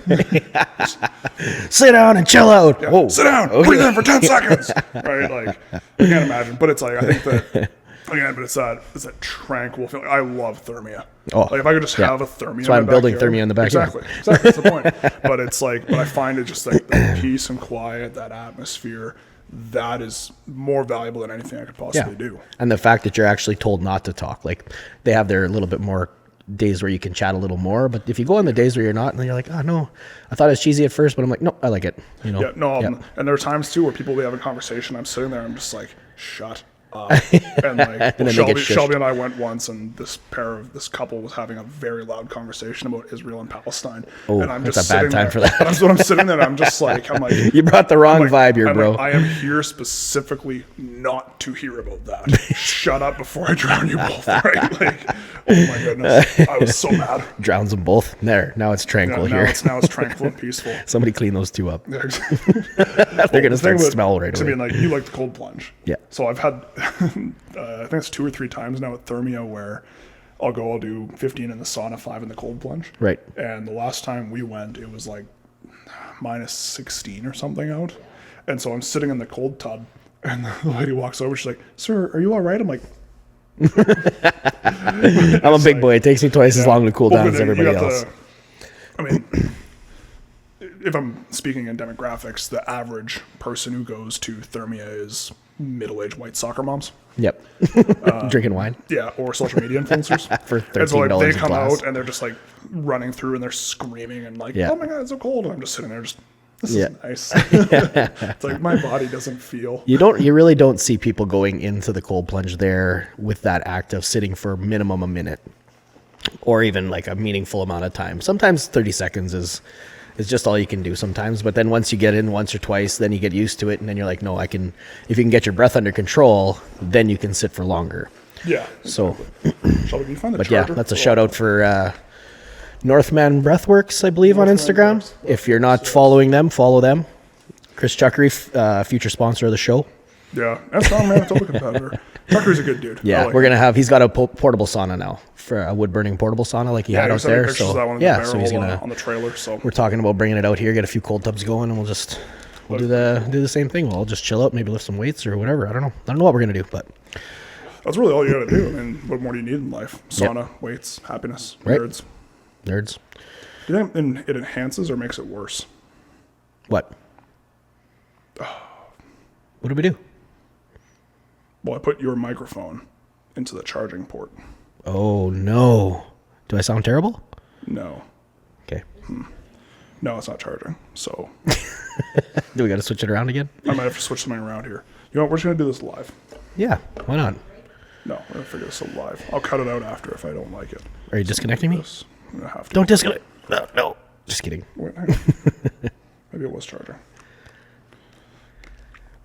Sit down and chill out. Yeah, Whoa. sit down, breathe in for 10 seconds. Right? Like, I can't imagine. But it's like, I think that, again, but it's that tranquil feeling. I love thermia. Oh, like, if I could just yeah. have a thermia. That's why I'm building thermia in the backyard. Exactly. That's the point. But it's like, but I find it just like the peace and quiet, that atmosphere, that is more valuable than anything I could possibly do. And the fact that you're actually told not to talk. Like, they have their little bit more days where you can chat a little more, but if you go on the days where you're not, and then you're like, oh no, I thought it was cheesy at first, but I'm like, no, I like it. You know? Yeah, no, and there are times too where people will be having a conversation. I'm sitting there, I'm just like, shut up. And like, And then Shelby and I went once, and this couple was having a very loud conversation about Israel and Palestine. Oh, and I'm that's just a bad sitting time there, for that. And I'm sitting there, and I'm just like, You brought the wrong vibe here, bro. I am here specifically not to hear about that. Shut up before I drown you both. Right? Like, oh my goodness, I was so mad. Drowns them both. There, now it's tranquil Now here. it's tranquil and peaceful. Somebody clean those two up. Yeah, exactly. They're gonna start to smell right I away. mean, like, you like the cold plunge. Yeah. So I've had, I think it's 2 or 3 times now at Thermia where I'll do 15 in the sauna, 5 in the cold plunge. Right. And the last time we went, it was like minus 16 or something out. And so I'm sitting in the cold tub, and the lady walks over. She's like, "Sir, are you all right?" I'm like, I'm a big boy. It takes me twice as long to cool down as everybody else. I mean, if I'm speaking in demographics, the average person who goes to Thermia is middle-aged white soccer moms. Yep. Drinking wine. Yeah, or social media influencers. For And so like, $13 they a come glass. out and they're just like running through and they're screaming and like, Yeah. oh my God, it's so cold. And I'm just sitting there this Yeah. is nice. It's like my body doesn't feel. You really don't see people going into the cold plunge there with that act of sitting for minimum a minute or even like a meaningful amount of time. Sometimes 30 seconds is just all you can do sometimes. But then once you get in once or twice, then you get used to it. And then you're like, no, if you can get your breath under control, then you can sit for longer. Yeah. So, Shelby, can you find the but yeah, charger? that's a shout out for Northman Breathworks, I believe, on Instagram. If you're not following them, follow them. Chris Chuckery, future sponsor of the show. Yeah, and Strongman, it's a competitor. Tucker's a good dude. Yeah, he's got a portable sauna now, for a wood burning portable sauna like he had out there. So so he's gonna on the trailer. So we're talking about bringing it out here, get a few cold tubs going, and we'll do the same thing. We'll just chill out, maybe lift some weights or whatever. I don't know what we're gonna do, but that's really all you gotta do. I mean, what more do you need in life? Sauna, weights, happiness, Right. nerds. Do you think it enhances or makes it worse? What? What do we do? Well, I put your microphone into the charging port. Oh no! Do I sound terrible? No. Okay. No, it's not charging. So Do we got to switch it around again? I might have to switch something around here. You know what? We're just going to do this live. Yeah. Why not? No, we're going to figure this out live. I'll cut it out after if I don't like it. Are you disconnecting me? I'm going to have to. Don't disconnect. No. Just kidding. Wait, hang on. Maybe it was charging.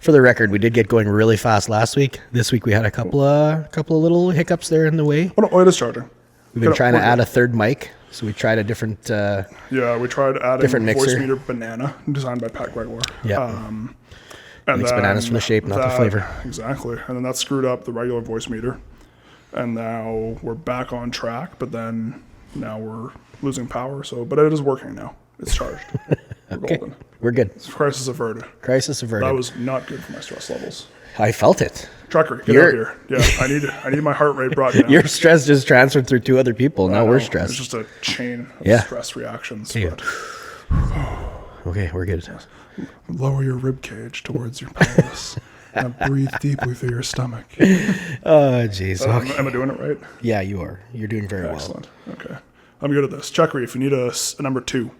For the record, we did get going really fast last week. This week we had a couple of little hiccups there in the way. Oh, no, it is charging. We've been trying to add a third mic, so we tried a different. Yeah, we tried adding different mixer. voice meter banana, designed by Pat Gregoire. Yeah. And Makes bananas from the shape, not the flavor. Exactly. And then that screwed up the regular voice meter. And now we're back on track, but then now we're losing power. But it is working now. It's charged. We're Okay. golden. We're good. Crisis averted. Crisis averted. That was not good for my stress levels. I felt it. Trucker, get out here. Yeah, I need my heart rate brought down. Your stress just transferred through 2 other people. Now we're It's stressed. just a chain of stress reactions. Yeah. But Okay, we're good. lower your rib cage towards your pelvis and breathe deeply through your stomach. Oh, jeez. Okay. Am I doing it right? Yeah, you are. You're doing very Excellent. Okay. I'm good at this. Chuckery, if you need a number 2,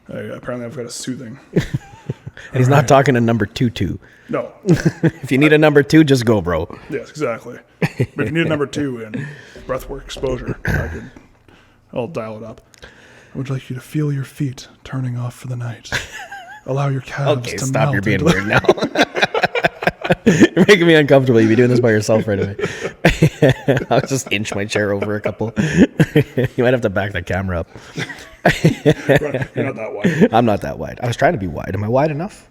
apparently I've got a soothing. And he's not talking to number 2. No. If you need a number 2, just go, bro. Yes, exactly. But if you need a number 2 in breathwork exposure, I'll dial it up. I would like you to feel your feet turning off for the night. Allow your calves Okay, to stop. melt You're being into weird now. You're making me uncomfortable. You'll be doing this by yourself right away. I'll just inch my chair over a couple. You might have to back the camera up. You're not that wide. I'm not that wide. I was trying to be wide. Am I wide enough?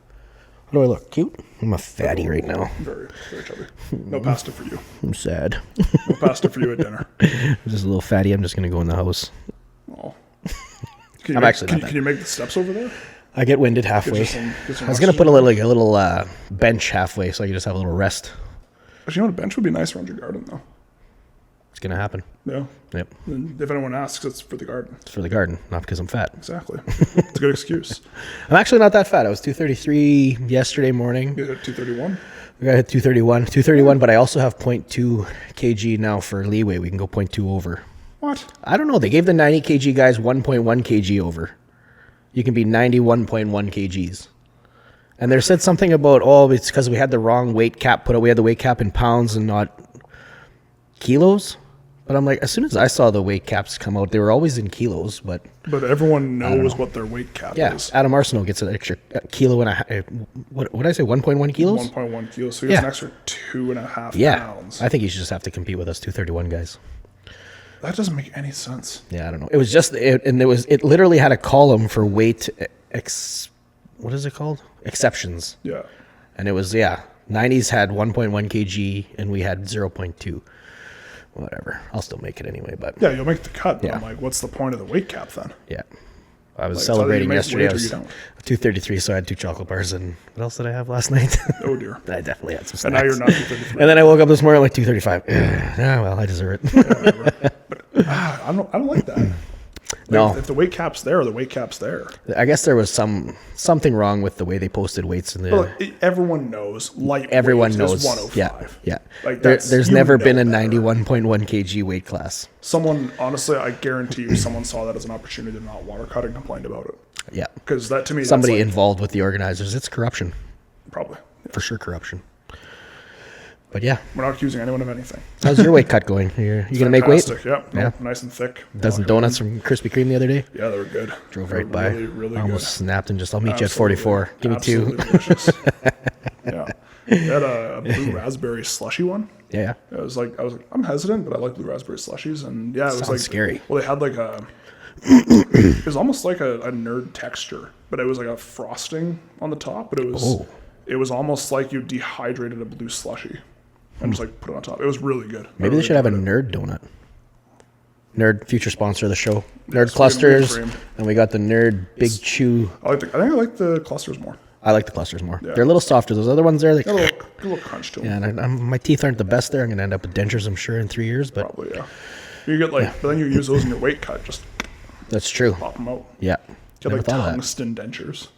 How do I look? Cute? I'm a fatty right now. Very, very chubby. No pasta for you. I'm sad. No pasta for you at dinner. I'm just a little fatty. I'm just going to go in the house. Oh. I'm actually not Can you make the steps over there? I get winded halfway. Get some I was going to put a little bench halfway so I could just have a little rest. Actually, you know what? A bench would be nice around your garden, though. It's going to happen. Yeah. Yep. And if anyone asks, it's for the garden. It's for the garden, not because I'm fat. Exactly. It's a good excuse. I'm actually not that fat. I was 233 yesterday morning. You hit 231. I got hit 231, but I also have 0.2 kg now for leeway. We can go 0.2 over. What? I don't know. They gave the 90 kg guys 1.1 kg over. You can be 91.1 kgs. And there said something about, it's because we had the wrong weight cap put out. We had the weight cap in pounds and not kilos. But I'm like, as soon as I saw the weight caps come out, they were always in kilos. But everyone knows what their weight cap is. Adam Arsenault gets an extra kilo and a what did I say, 1.1 kilos? 1.1 kilos. So he gets an extra 2.5 pounds. I think he should just have to compete with us 231 guys. That doesn't make any sense. Yeah, I don't know. It was just, it literally had a column for weight, what is it called? Exceptions. Yeah. And it was, 90s had 1.1 kg and we had 0.2. Whatever. I'll still make it anyway, but. Yeah, you'll make the cut. But Yeah. I'm like, what's the point of the weight cap then? Yeah. I was Like, celebrating it's either you make yesterday. I weight or was you don't. 233, so I had 2 chocolate bars. And what else did I have last night? Oh, dear. I definitely had some snacks. And now you're not 233. And then I woke up this morning like 235. Yeah, well, I deserve it. I don't like that. No. If the weight cap's there, the weight cap's there. I guess there was something wrong with the way they posted weights in the. But look, everyone knows lightweight Everyone is knows. 105. Yeah. Like, There's you never know been a better. 91.1 kg weight class. Someone, honestly, I guarantee you, someone saw that as an opportunity to not water cut and complained about it. Yeah. Because that, to me, Somebody that's like, involved with the organizers. It's corruption. probably. For sure, corruption. But yeah. We're not accusing anyone of anything. How's your weight cut going? You going to make weight? Fantastic, yep. Yeah. Nice and thick. Doesn't Walking donuts in. from Krispy Kreme the other day? Yeah, they were good. Drove They right were by. Really, really Almost good. snapped and just, I'll meet you at Absolutely. 44. Give me Absolutely 2. delicious. Yeah. They had a blue raspberry slushy one. Yeah. It was like, I'm hesitant, but I like blue raspberry slushies. And yeah, it was Sounds like scary. Well, they had like it was almost like a nerd texture, but it was like a frosting on the top, but it was almost like you dehydrated a blue slushy and just like put it on top. It was really good. Maybe they should have a nerd donut. Nerd, future sponsor of the show. Nerd Yes, clusters. cream. And we got the nerd big chew. I think I like the clusters more. I like the clusters more. Yeah. They're a little softer. Those other ones there, like, Got a little crunch to them. yeah, and my teeth aren't the best there. I'm going to end up with dentures, I'm sure, in 3 years, but Probably, yeah. You get like, but then you use those in your weight cut, just that's true. pop them out. Yeah. Get Never like thought of that. tungsten dentures.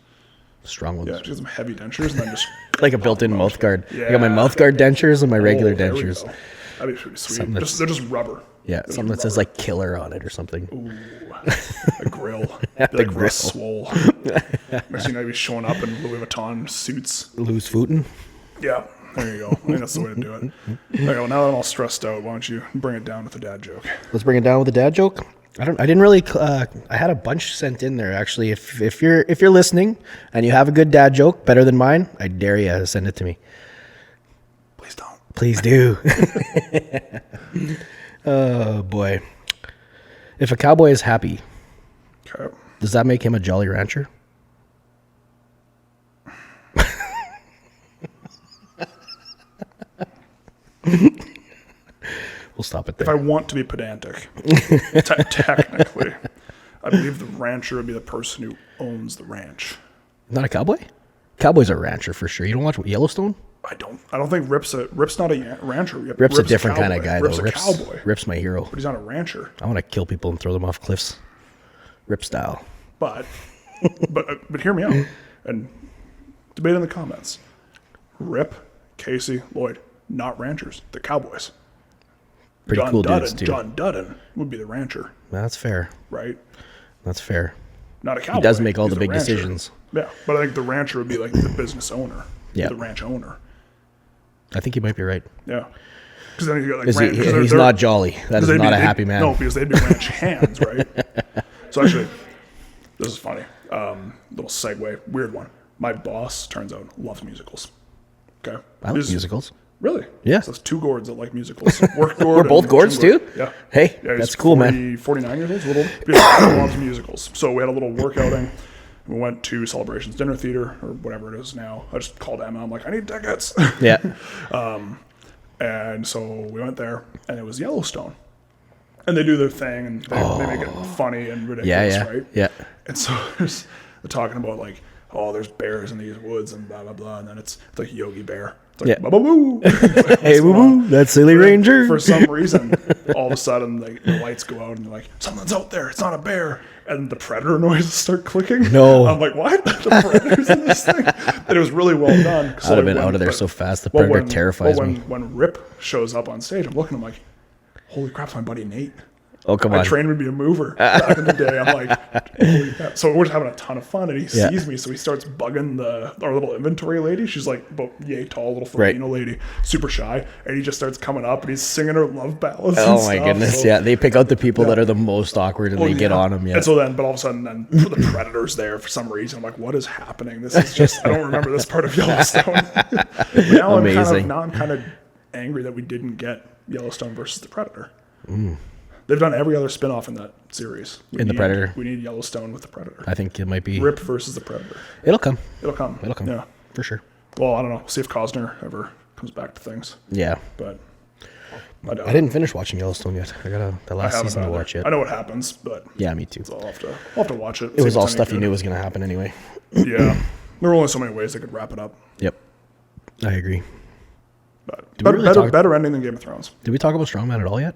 Strong ones. Yeah, just get some heavy dentures and then just Like a built-in mouth guard. Yeah. I got my mouth guard dentures and my regular there we dentures. go. That'd be pretty sweet. Something that's- They're just rubber. Yeah, something that says like killer on it or something. Ooh, a grill. The Be like grill. Russ Swole. Next thing I'd be showing up in Louis Vuitton suits. Loose footin'. Yeah, there you go. I think that's the way to do it. Okay, well, now that I'm all stressed out, why don't you bring it down with a dad joke? Let's bring it down with a dad joke. I didn't really. I had a bunch sent in there actually. If you're listening and you have a good dad joke better than mine, I dare you to send it to me. Please don't. Please do. Oh boy. If a cowboy is happy, Okay. does that make him a Jolly Rancher? We'll stop it If there. I want to be pedantic, technically, I believe the rancher would be the person who owns the ranch. Not a cowboy? Cowboy's a rancher for sure. You don't watch Yellowstone? I don't think Rip's not a rancher. Rip's a different kind of guy, Rip's though. a cowboy. Rip's my hero. But he's not a rancher. I want to kill people and throw them off cliffs. Rip style. But hear me out and debate in the comments. Rip, Casey, Lloyd, not ranchers. They're cowboys. Pretty cool dudes, too. John Dudden would be the rancher, That's fair. right? That's fair. Not a cowboy. He does make all He's the big rancher. decisions. Yeah, but I think the rancher would be like the business owner. Yeah. The ranch owner. I think you might be right. Yeah. Because then you got like Is ranch, he's not jolly. That is not a happy man. No, because they'd be ranch hands, right? So actually, this is funny. Little segue, weird one. My boss, turns out, loves musicals. Okay. I like musicals. Really? Yeah. So it's two gourds that like musicals. Work gourd. We're both and gourds gym too? Yeah. Hey, Yeah, he's that's cool, man. 49 years old. He's a little, he loves musicals. So we had a little workouting. We went to Celebrations Dinner Theater, or whatever it is now. I just called Emma. I'm like, I need tickets. Yeah. And so we went there, and it was Yellowstone. And they do their thing, and they make it funny and ridiculous, Yeah. right? Yeah. And so they're talking about like, oh, there's bears in these woods and blah blah blah, and then it's like Yogi Bear. It's like, Yeah. ba-ba-boo. Hey, woo woo. That's Silly Ranger. For some reason, all of a sudden, like, the lights go out, and they're like, something's out there. It's not a bear. And the predator noises start clicking. No. I'm like, what? The predator's in this thing? And it was really well done. I'd have been out of there so fast. The predator terrifies me. When Rip shows up on stage, I'm looking, I'm like, holy crap, it's my buddy Nate. Oh, come I on. trained him to be a mover back in the day. I'm like, holy crap. So we're just having a ton of fun, and he sees me, so he starts bugging our little inventory lady. She's like about yay tall, little Filipino lady, super shy, and he just starts coming up, and he's singing her love ballads. Oh my goodness, so, yeah. They pick out the people that are the most awkward, and they get on them, yeah. And so then, but all of a sudden, then the predator's there for some reason. I'm like, what is happening? This is just, I don't remember this part of Yellowstone. Now Amazing. I'm kind of angry that we didn't get Yellowstone versus the Predator. They've done every other spin-off in that series. The Predator. We need Yellowstone with the Predator. I think it might be. Rip versus the Predator. It'll come. It'll come. Yeah. For sure. Well, I don't know. See if Costner ever comes back to things. Yeah. But I didn't finish watching Yellowstone yet. I got the last season to watch yet. I know what happens, but Yeah, me too. so I'll have to watch it. It was all stuff you knew was going to happen anyway. Yeah. There were only so many ways they could wrap it up. Yep. I agree. But we really talk- better ending than Game of Thrones. Did we talk about Strongman at all yet?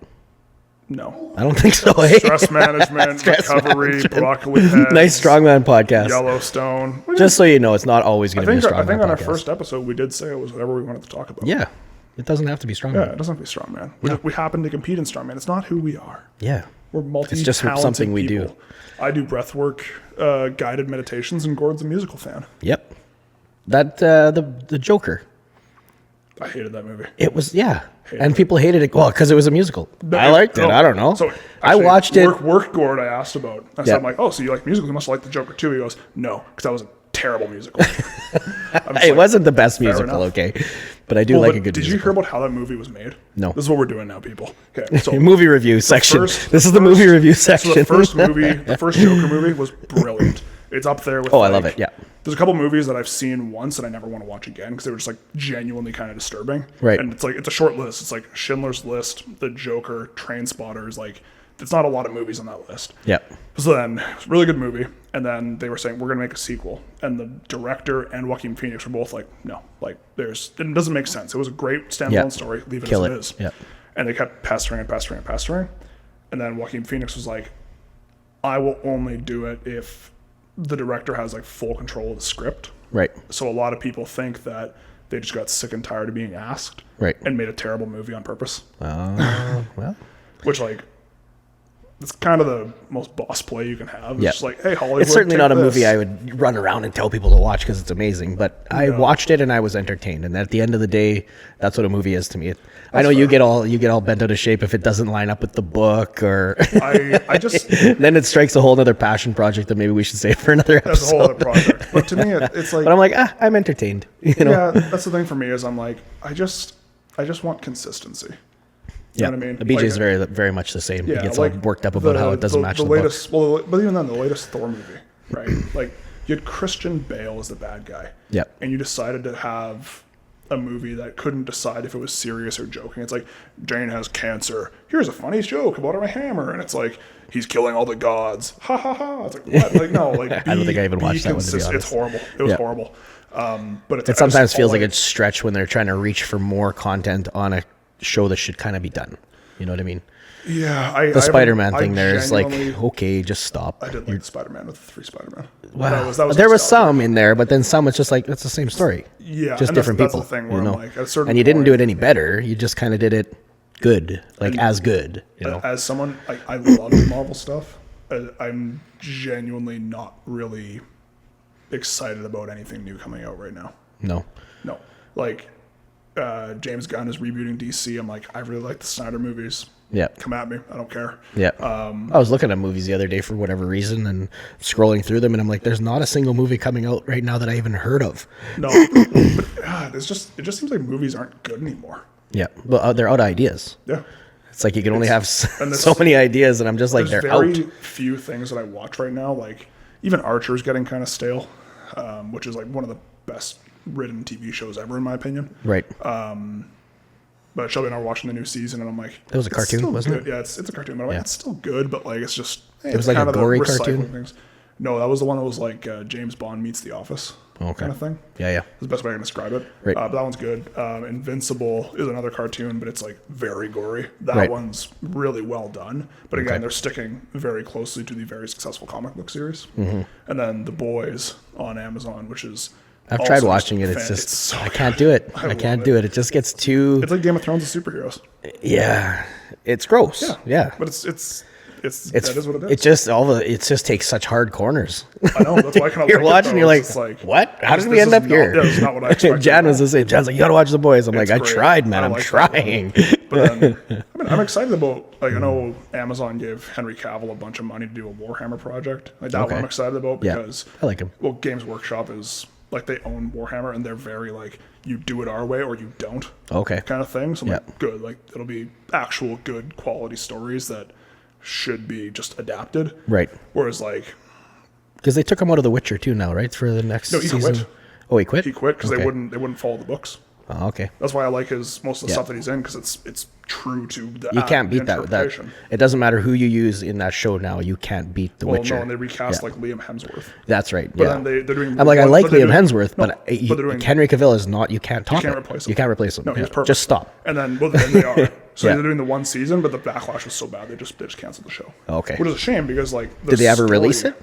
No. I don't think so. Eh? Stress management, recovery, broccoli heads, Nice Strongman podcast. Yellowstone. Just so you know, it's not always going to be a Strongman I think on our podcast. first episode we did say it was whatever we wanted to talk about. Yeah. It doesn't have to be Strongman. Yeah, it doesn't have to be strongman. We happen to compete in strongman. It's not who we are. Yeah. We're multi-talented It's just something we do. people. I do breath work, guided meditations, and Gord's a musical fan. Yep. That the Joker. I hated that movie. It was and it. people hated it because it was a musical. I liked it. I don't know. So I actually, watched it. Work Gord. I asked about. I said, Yeah. I'm like, oh, so you like musicals? You must like the Joker too. He goes, no, because that was a terrible musical. It wasn't the best musical, enough. okay, but I do like a good. Did musical. you hear about how that movie was made? No. This is what we're doing now, people. Okay, so Movie review section. This is the movie review section. So the first Joker movie was brilliant. It's up there with. I love it. Yeah. There's a couple movies that I've seen once and I never want to watch again because they were just like genuinely kind of disturbing. Right. And it's a short list. It's like Schindler's List, The Joker, Trainspotter's. Like, it's not a lot of movies on that list. Yeah. So then, it was a really good movie. And then they were saying, we're going to make a sequel. And the director and Joaquin Phoenix were both like, no, like, it doesn't make sense. It was a great standalone story. Leave it Kill as it. it is. Yeah. And they kept pestering. And then Joaquin Phoenix was like, I will only do it if the director has like full control of the script. Right. So a lot of people think that they just got sick and tired of being asked. Right. And made a terrible movie on purpose. Well. Which, like, it's kind of the most boss play you can have. It's Yeah. just like, hey, Hollywood, It's certainly take not a this. movie I would run around and tell people to watch because it's amazing. But I watched it and I was entertained. And at the end of the day, that's what a movie is to me. I know you get all bent out of shape if it doesn't line up with the book, or I just then it strikes a whole other passion project that maybe we should save for another episode. that's a whole other project. But to me, it's like, But I'm like, I'm entertained. You know? yeah, that's the thing for me is I'm like, I just want consistency. You know what I mean? The BJ's Like, very much the same. yeah, He gets like all worked up about how it doesn't match the book. latest. Well, but even then, the latest Thor movie, right? Like you had Christian Bale as the bad guy. Yep. And you decided to have a movie that couldn't decide if it was serious or joking. It's like Jane has cancer. Here's a funny joke about her hammer, and it's like he's killing all the gods. Ha ha ha! It's like what? Like no, like I don't think I even watched that one, to be honest. It's horrible. It was horrible. But It sometimes feels like it's stretched when they're trying to reach for more content on a show that should kind of be done. You know what I mean? Yeah, The Spider-Man thing there is like, genuinely- okay, just stop. I did like Spider-Man with the 3 Spider-Man. Wow. That was There was nostalgic. some in there, but then some it's just like, it's the same story. Yeah, Just and different that's people. the thing you where know? I'm like, at a certain And you didn't point- do it any better. You just kind of did it good, like as good. You know? As someone, I love the Marvel stuff. I'm genuinely not really excited about anything new coming out right now. No. No, like James Gunn is rebooting DC. I'm like, I really like the Snyder movies. Yeah. Come at me, I don't care. Yeah. I was looking at movies the other day for whatever reason and scrolling through them, and I'm like, there's not a single movie coming out right now that I even heard of. No, but God, it just seems like movies aren't good anymore. Yeah. But they're out of ideas. Yeah. It's like you can only have and so many ideas, and I'm just like, There's they're very out. few things that I watch right now. Like even Archer's getting kind of stale, which is like one of the best written TV shows ever in my opinion. Right. But Shelby and I were watching the new season, and I'm like, That was a it's cartoon, still wasn't good. Yeah, it's a cartoon, but I'm like, Yeah. it's still good, but like it's just It was like a gory cartoon? Things. No, that was the one that was like James Bond meets The Office kind of thing. Yeah, yeah. That's the best way I can describe it. Right. But that one's good. Invincible is another cartoon, but it's like very gory. That Right. one's really well done. But again, Okay. they're sticking very closely to the very successful comic book series. Mm-hmm. And then The Boys on Amazon, which is I've also tried just watching it. It's just, so I can't do it. I I can't love do it. It just gets too, It's like Game of Thrones of superheroes. yeah. It's gross. Yeah. But it's It's, that is what it is. it just takes such hard corners. I know, that's why I kind of You're like watching, it, you're though. like, It's just what? How did this we end is up not- here? Yeah, this is not what I expected. Jan was the same. Jan's like, you gotta watch The Boys. I'm like, I great. tried, man. I I'm like that one. trying. But then, I mean, I'm excited about, like, I know Amazon gave Henry Cavill a bunch of money to do a Warhammer project. Like, that Okay. one I'm excited about Yeah. because, I like him. well, Games Workshop is, like, they own Warhammer and they're very, like, you do it our way or you don't Okay. kind of thing. So I'm Yeah. like, good. Like, it'll be actual good quality stories that should be just adapted. Right. Whereas, like, Because they took him out of The Witcher too now, right? For the next No, he season. quit. Oh, he quit? he quit because Okay. they wouldn't follow the books. Oh, okay. That's why I like most of the Yeah. stuff that he's in because it's true to the You can't the beat that. interpretation. It doesn't matter who you use in that show now. You can't beat The Well, Witcher. no, and they recast Yeah. like Liam Hemsworth. That's right. But yeah. then they're doing. I'm like, I but like they're Liam doing- Hemsworth, no, but, they're doing. Henry Cavill is not. You can't top can't it. replace him. You can't replace him. No, he's Yeah. perfect. Just stop. And then, well, then they are. So Yeah. they're doing the one season, but the backlash was so bad they just canceled the show. Okay. Which is a shame because like. Did they ever release it?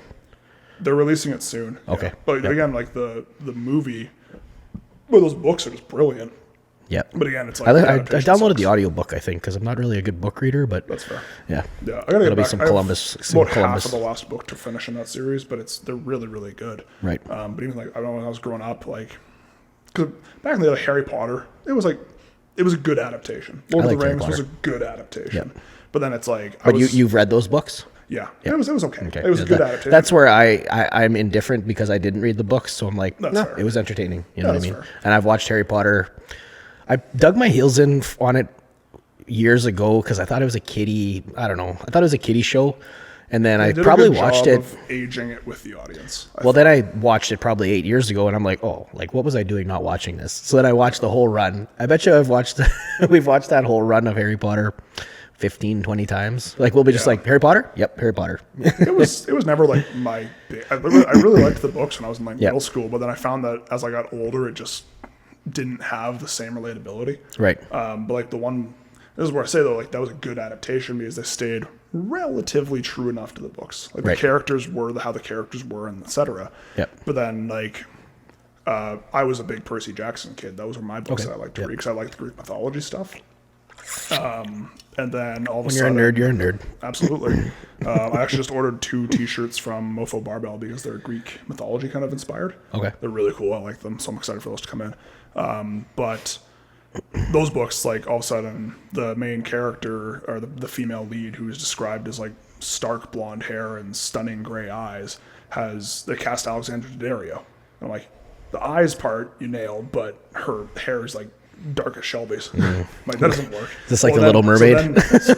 They're releasing it soon. Okay. Yeah. But Yep. again, like the movie, well, those books are just brilliant. Yeah. But again, it's like I adaptation downloaded the sucks. audiobook, I think, because I'm not really a good book reader, but That's fair. yeah. Yeah, I gotta That'll get be back. some I have Columbus- some about Columbus. half of the last book to finish in that series, but they're really really good. Right. But even like I don't know when I was growing up, like, cause back in the day, like Harry Potter, it was a good adaptation. Lord of liked the Harry Rings was a Potter. good adaptation. Yep. But then it's like, But you've read those books? yeah, it was okay. Okay. It was a Yeah, good that- adaptation. That's where I'm indifferent because I didn't read the books, so I'm like, That's no, fair. it was entertaining. You know Yeah, what I that's mean? fair. And I've watched Harry Potter. I dug my heels in on it years ago because I thought it was a kiddie. I don't know. I thought it was a kiddie show, and then I They did a probably good watched job it. of aging it with the audience. Well, then I watched it probably 8 years ago, and I'm like, oh, like what was I doing not watching this? So then I watched the whole run. I bet you we've watched that whole run of Harry Potter 15, 20 times. Like we'll be just Yeah. like, Harry Potter? Yep, Harry Potter. It was never like my big, I really liked the books when I was in like Yeah. middle school, but then I found that as I got older, it just didn't have the same relatability. Right. But like this is where I say though, like that was a good adaptation because they stayed relatively true enough to the books. Like Right. the characters were how the characters were, and etc. Yep. But then like, I was a big Percy Jackson kid. Those were my books Okay. that I liked to Yep. read because I liked Greek mythology stuff. And then all of a When you're a sudden, nerd, you're a nerd. absolutely. I actually just ordered 2 T-shirts from Mofo Barbell because they're Greek mythology kind of inspired. Okay. They're really cool. I like them, so I'm excited for those to come in. But those books, like all of a sudden, the main character or the female lead, who is described as like stark blonde hair and stunning gray eyes, they cast Alexandra Daddario. And I'm like, the eyes part you nailed, but her hair is like dark as Shelby's. Like, that doesn't work. Is this like The Little Mermaid? So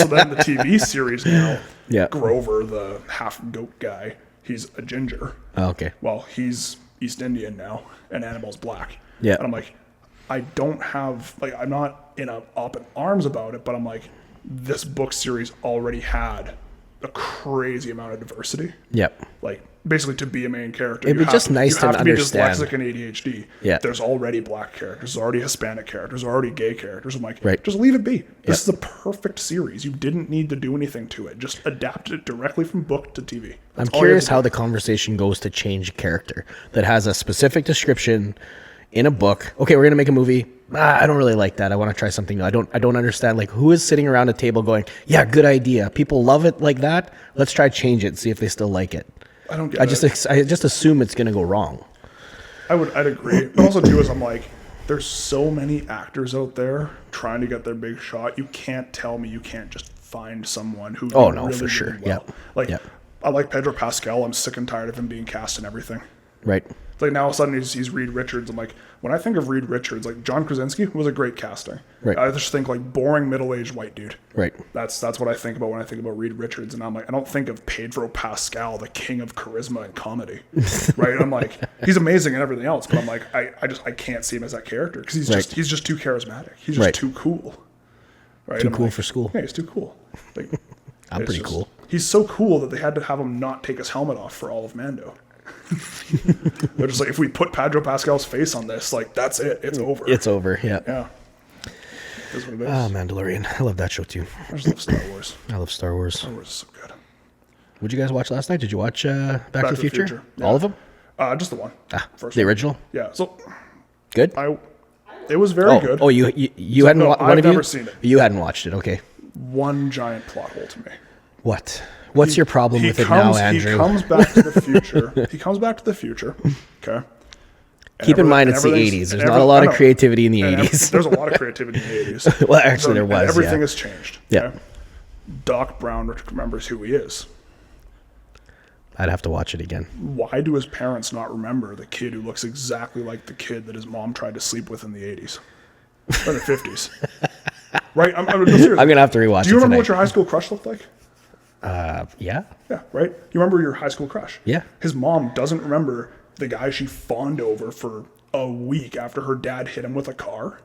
then the TV series now, Yeah. Grover, the half goat guy, he's a ginger. Oh, okay. Well, he's East Indian now, and Annabelle's black. Yeah. And I'm like, I don't have, like, I'm not up in arms about it, but I'm like, this book series already had a crazy amount of diversity. Yep. Like, basically, to be a main character, It'd be just nice to understand. You have to be dyslexic and ADHD. Yeah. There's already black characters, there's already Hispanic characters, there's already gay characters. I'm like, Right. just leave it be. This is a perfect series. You didn't need to do anything to it. Just adapt it directly from book to TV. I'm curious how the conversation goes to change a character that has a specific description in a book. Okay, we're gonna make a movie. I don't really like that. I want to try something new. I don't understand. Like, who is sitting around a table going, "Yeah, good idea. People love it like that. Let's try change it and see if they still like it." I don't get I it. I just assume it's gonna go wrong. I'd agree. But also too is I'm like, there's so many actors out there trying to get their big shot. You can't tell me you can't just find someone who Oh, did no, for sure. really well. Yep. Like, Yep. I like Pedro Pascal. I'm sick and tired of him being cast in everything. Right. It's like now all of a sudden he's Reed Richards. I'm like, when I think of Reed Richards, like John Krasinski was a great casting. Right. I just think like boring middle-aged white dude. Right. That's what I think about when I think about Reed Richards, and I'm like, I don't think of Pedro Pascal, the king of charisma and comedy, right? I'm like, he's amazing and everything else, but I'm like, I can't see him as that character because he's just too charismatic. He's just too cool, right? Too I'm cool like, for school. Yeah, he's too cool. Like, I'm it's pretty cool. He's so cool that they had to have him not take his helmet off for all of Mando. They're just like, if we put Pedro Pascal's face on this, like, that's it. It's over. It's over. Yeah. Yeah. That's what it is. Ah, Mandalorian. I love that show too. I just love Star Wars. I love Star Wars. Star Wars is so good. What'd you guys watch last night? Did you watch Back to the Future? Yeah. All of them? Just the one. First The one. original? Yeah. So Good? it was very good. Oh, you hadn't watched it? I've never seen it. You hadn't watched it. Okay. One giant plot hole to me. What? What's your problem with it now, Andrew? He comes back to the future. He comes back to the future. Okay. Keep in mind, it's the 80s. There's not a lot of creativity in the 80s. There's a lot of creativity in the 80s. Well, actually, there was. Everything yeah. has changed. Yeah. Okay? Doc Brown remembers who he is. I'd have to watch it again. Why do his parents not remember the kid who looks exactly like the kid that his mom tried to sleep with in the 80s or the 50s? Right? I'm going to have to rewatch it. Do you remember what your high school crush looked like? Yeah. Yeah, right? You remember your high school crush? Yeah. His mom doesn't remember the guy she fawned over for a week after her dad hit him with a car.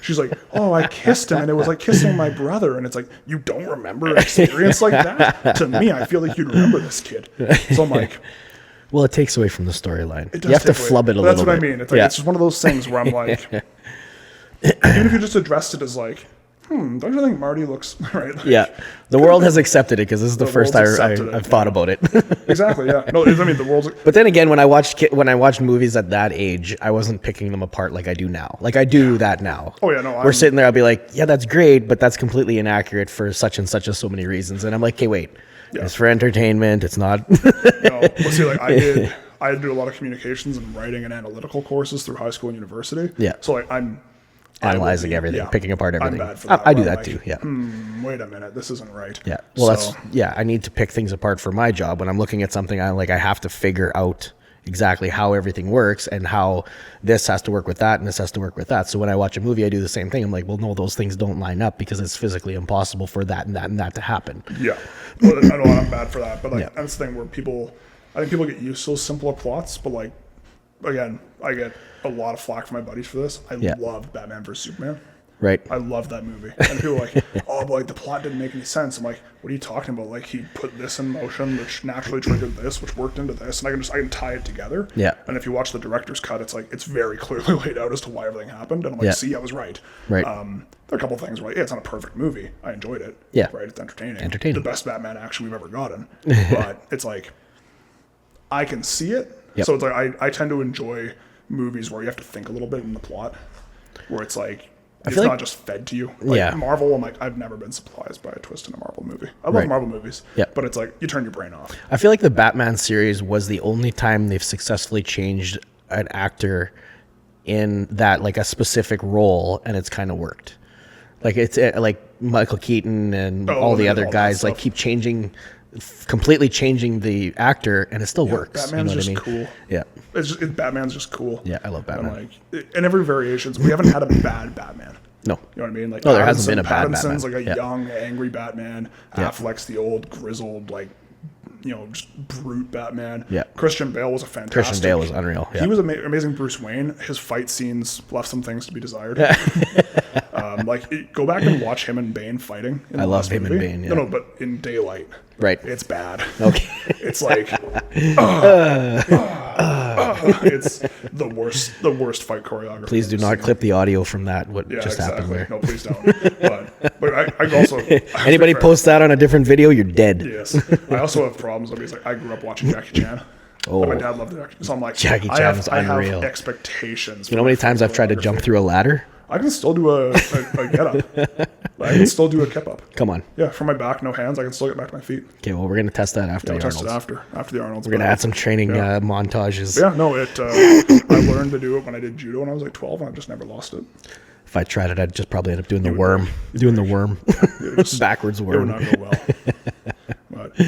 She's like, oh, I kissed him and it was like kissing my brother. And it's like, you don't remember an experience like that? To me, I feel like you'd remember this kid. So I'm like... Well, it takes away from the storyline. You have to flub it a little bit. That's what I mean. It's like, it's just one of those things where I'm like... even if you just addressed it as like, don't you think Marty looks... right? Like, yeah. The world has accepted it because this is the first I've thought about it. Exactly, yeah. No, I mean, the world's... But then again, when I watched movies at that age, I wasn't picking them apart like I do now. Like I do that now. Oh, yeah, no. We're sitting there, I'll be like, yeah, that's great, but that's completely inaccurate for such and such as so many reasons. And I'm like, okay, wait. Yeah. It's for entertainment. It's not... No. Well, see, like, I do a lot of communications and writing and analytical courses through high school and university. Yeah. So, like, I'm... analyzing everything, picking apart everything. I'm bad for that. I do that too, yeah. Wait a minute, this isn't right. Yeah. Well, I need to pick things apart for my job. When I'm looking at something, I have to figure out exactly how everything works and how this has to work with that and this has to work with that. So when I watch a movie, I do the same thing. I'm like, well, no, those things don't line up because it's physically impossible for that and that and that to happen. Yeah. Well, I know I'm bad for that, but like that's the thing where I think people get used to those simpler plots, but like, again, I get a lot of flack from my buddies for this. I loved Batman vs Superman. Right. I love that movie. And people are like, oh, but like the plot didn't make any sense. I'm like, what are you talking about? Like he put this in motion, which naturally triggered this, which worked into this, and I can tie it together. Yeah. And if you watch the director's cut, it's like it's very clearly laid out as to why everything happened. And I'm like, see, I was right. Right. There are a couple things where it's not a perfect movie. I enjoyed it. Yeah. Right. It's entertaining. Entertaining. The best Batman action we've ever gotten. But it's like I can see it. Yep. So it's like I tend to enjoy movies where you have to think a little bit in the plot, where it's like It's feel like- not just fed to you. Like Yeah. Marvel, I'm like, I've never been surprised by a twist in a Marvel movie. I love Marvel movies. Yeah. But it's like, you turn your brain off. I feel like the Batman series was the only time they've successfully changed an actor in that like a specific role, and it's kind of worked. Like it's like Michael Keaton and all the other all that guys like stuff. keep completely changing the actor, and it still works. Batman's you know just what I mean? cool. Yeah. Batman's just cool. Yeah, I love Batman. And like, in every variations, we haven't had a bad Batman. No. You know what I mean? Like, No, there hasn't been a bad Pattinson's Batman. like a young, angry Batman. Yeah. Affleck's the old, grizzled, like, just brute Batman. Yeah. Christian Bale was a fantastic. Christian Bale was unreal. Yeah. He was amazing Bruce Wayne. His fight scenes left some things to be desired. Go back and watch him and Bane fighting. I love him and Bane, yeah. No, but in daylight. Right. It's bad. Okay. It's like, it's the worst fight choreography. Please do not clip the audio from that. What Yeah, just exactly. happened there? No, please don't. But I also Anybody post that on a different video, you're dead. Yes, I also have problems. Because like I grew up watching Jackie Chan. Oh. My dad loved Jackie Chan, so I'm like, Jackie I Chan's have unreal. expectations. You know how many times I've tried to jump through a ladder? I can still do a get up. I can still do a kip up. Come on. Yeah, from my back, no hands. I can still get back to my feet. Okay, well, we're going to test that after I'll the test Arnold's. it after the Arnold's. We're going to add some training montages. Yeah, no, I learned to do it when I did judo when I was like 12, and I just never lost it. If I tried it, I'd just probably end up doing the worm. Doing the worm. Backwards It would worm. not go well. But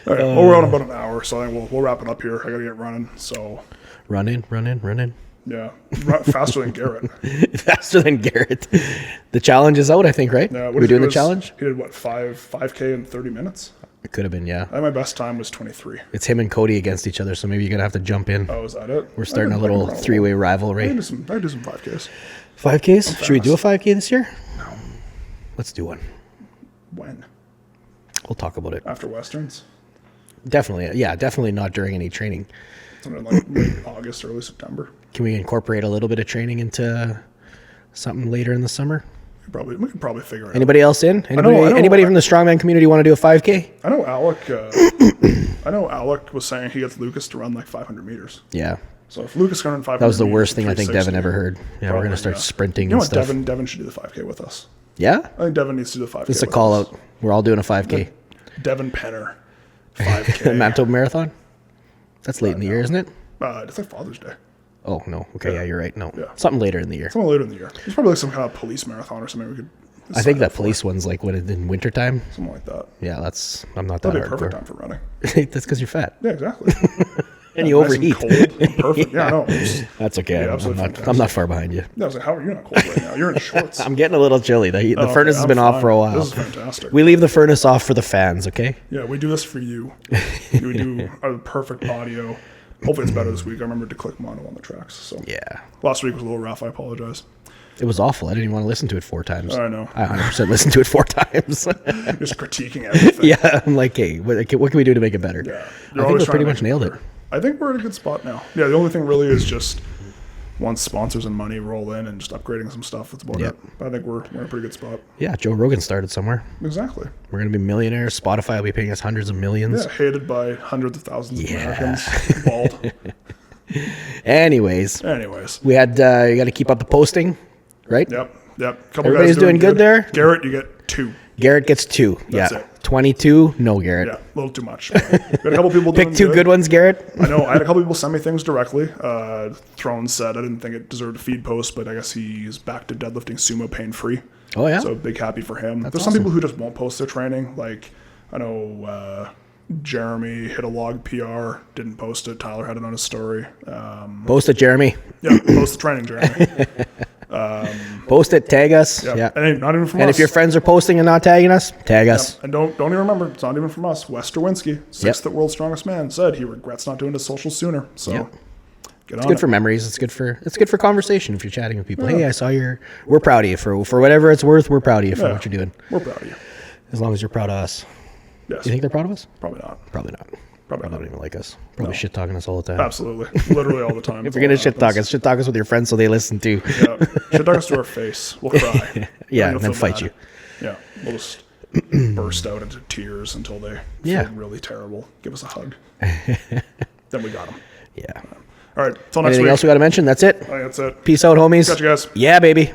all right, well, we're on about an hour, so I think we'll wrap it up here. I got to get running. So Run in. yeah, faster than Garrett. Faster than Garrett. The challenge is out, I think, right? Yeah, Are we doing the challenge? He did what, 5K in 30 minutes? It could have been, yeah. I think my best time was 23. It's him and Cody against each other, so maybe you're going to have to jump in. Oh, is that it? We're starting a little three-way I rivalry. can do some 5Ks. 5Ks? Should we do a 5K this year? No. Let's do one. When? We'll talk about it. After Westerns? Definitely. Yeah, definitely not during any training. Something like late August, early September. Can we incorporate a little bit of training into something later in the summer? We could probably figure it out. Anybody else in? I know- Anybody from the Strongman community want to do a 5K? I know Alec was saying he gets Lucas to run like 500 meters. Yeah. So if Lucas can run 500 That was the meters worst in thing I think 360, Devin ever heard. Yeah, we're going to start sprinting You know and what, stuff. Devin should do the 5K with us. Yeah? I think Devin needs to do the 5K. It's a with call us. out. We're all doing a 5K. Devin Penner, 5K. Manitoba Marathon? That's late in the year, isn't it? It's like Father's Day. Oh, no. Okay, yeah, you're right. No. Yeah. Something later in the year. Something later in the year. There's probably like some kind of police marathon or something we could. I think that police one's like when it's in wintertime. Something like that. Yeah, I'm not that That'd be a perfect hardcore. time for running. That's because you're fat. Yeah, exactly. And you Nice overheat. cold and perfect. Yeah, no. That's okay. Yeah, I'm absolutely not fantastic. far behind you. Yeah, I was like, how are you not cold right now? You're in shorts. I'm getting a little chilly. The Okay, furnace has I'm been off fine. for a while. This is fantastic. We leave the furnace off for the fans, okay? Yeah, we do this for you. We do our perfect audio. Hopefully it's better this week. I remembered to click mono on the tracks. So Yeah. last week was a little rough. I apologize. It was awful. I didn't even want to listen to it 4 times. I know. I 100% listened to it 4 times. Just critiquing everything. Yeah, I'm like, hey, what can we do to make it better? Yeah. I think we pretty much nailed it. I think we're in a good spot now. Yeah, the only thing really is just once sponsors and money roll in and just upgrading some stuff. That's about Yep. it. But I think we're in a pretty good spot. Yeah, Joe Rogan started somewhere. Exactly. We're going to be millionaires. Spotify will be paying us hundreds of millions. Yeah, hated by hundreds of thousands of Yeah. Americans. Bald. Anyways, We you got to keep up the posting, right? Yep. Couple Everybody's guys doing good there? Garrett, you get 2. Garrett gets 2. That's yeah. it. 22, no Garrett. Yeah, a little too much. We had a couple people doing Pick 2 good ones, Garrett. I know. I had a couple people send me things directly. Throne said I didn't think it deserved a feed post, but I guess he's back to deadlifting sumo pain free. Oh, yeah? So big happy for him. There's awesome. some people who just won't post their training. Like I know Jeremy hit a log PR, didn't post it. Tyler had it on his story. Post it, Jeremy. Yeah, post the training, Jeremy. Post it, tag us. Yep. Yeah. And not even from And us. if your friends are posting and not tagging us, tag us. And don't even remember, it's not even from us. Wes Derwinski, 6th at World's Strongest Man, said he regrets not doing his social sooner. So Yep. get on It's good it. for memories. It's good for conversation if you're chatting with people. Hey, I saw we're proud of you for whatever it's worth. We're proud of you for what you're doing. We're proud of you. As long as you're proud of us. Yes. You think they're proud of us? Probably not. Probably not. Probably They not. don't even like us. Probably shit talking us all the time. Absolutely. Literally all the time. If you're gonna shit talk us with your friends so they listen too. Yeah. Shit talk us to our face. We'll cry. Yeah, You'll and then feel fight bad. you. Yeah. We'll just burst out into tears until they Yeah. feel really terrible. Give us a hug. Then we got them. Yeah. All right. Till next Anything week. else we got to mention? That's it. I think that's it. Peace out, homies. Catch you guys. Yeah, baby.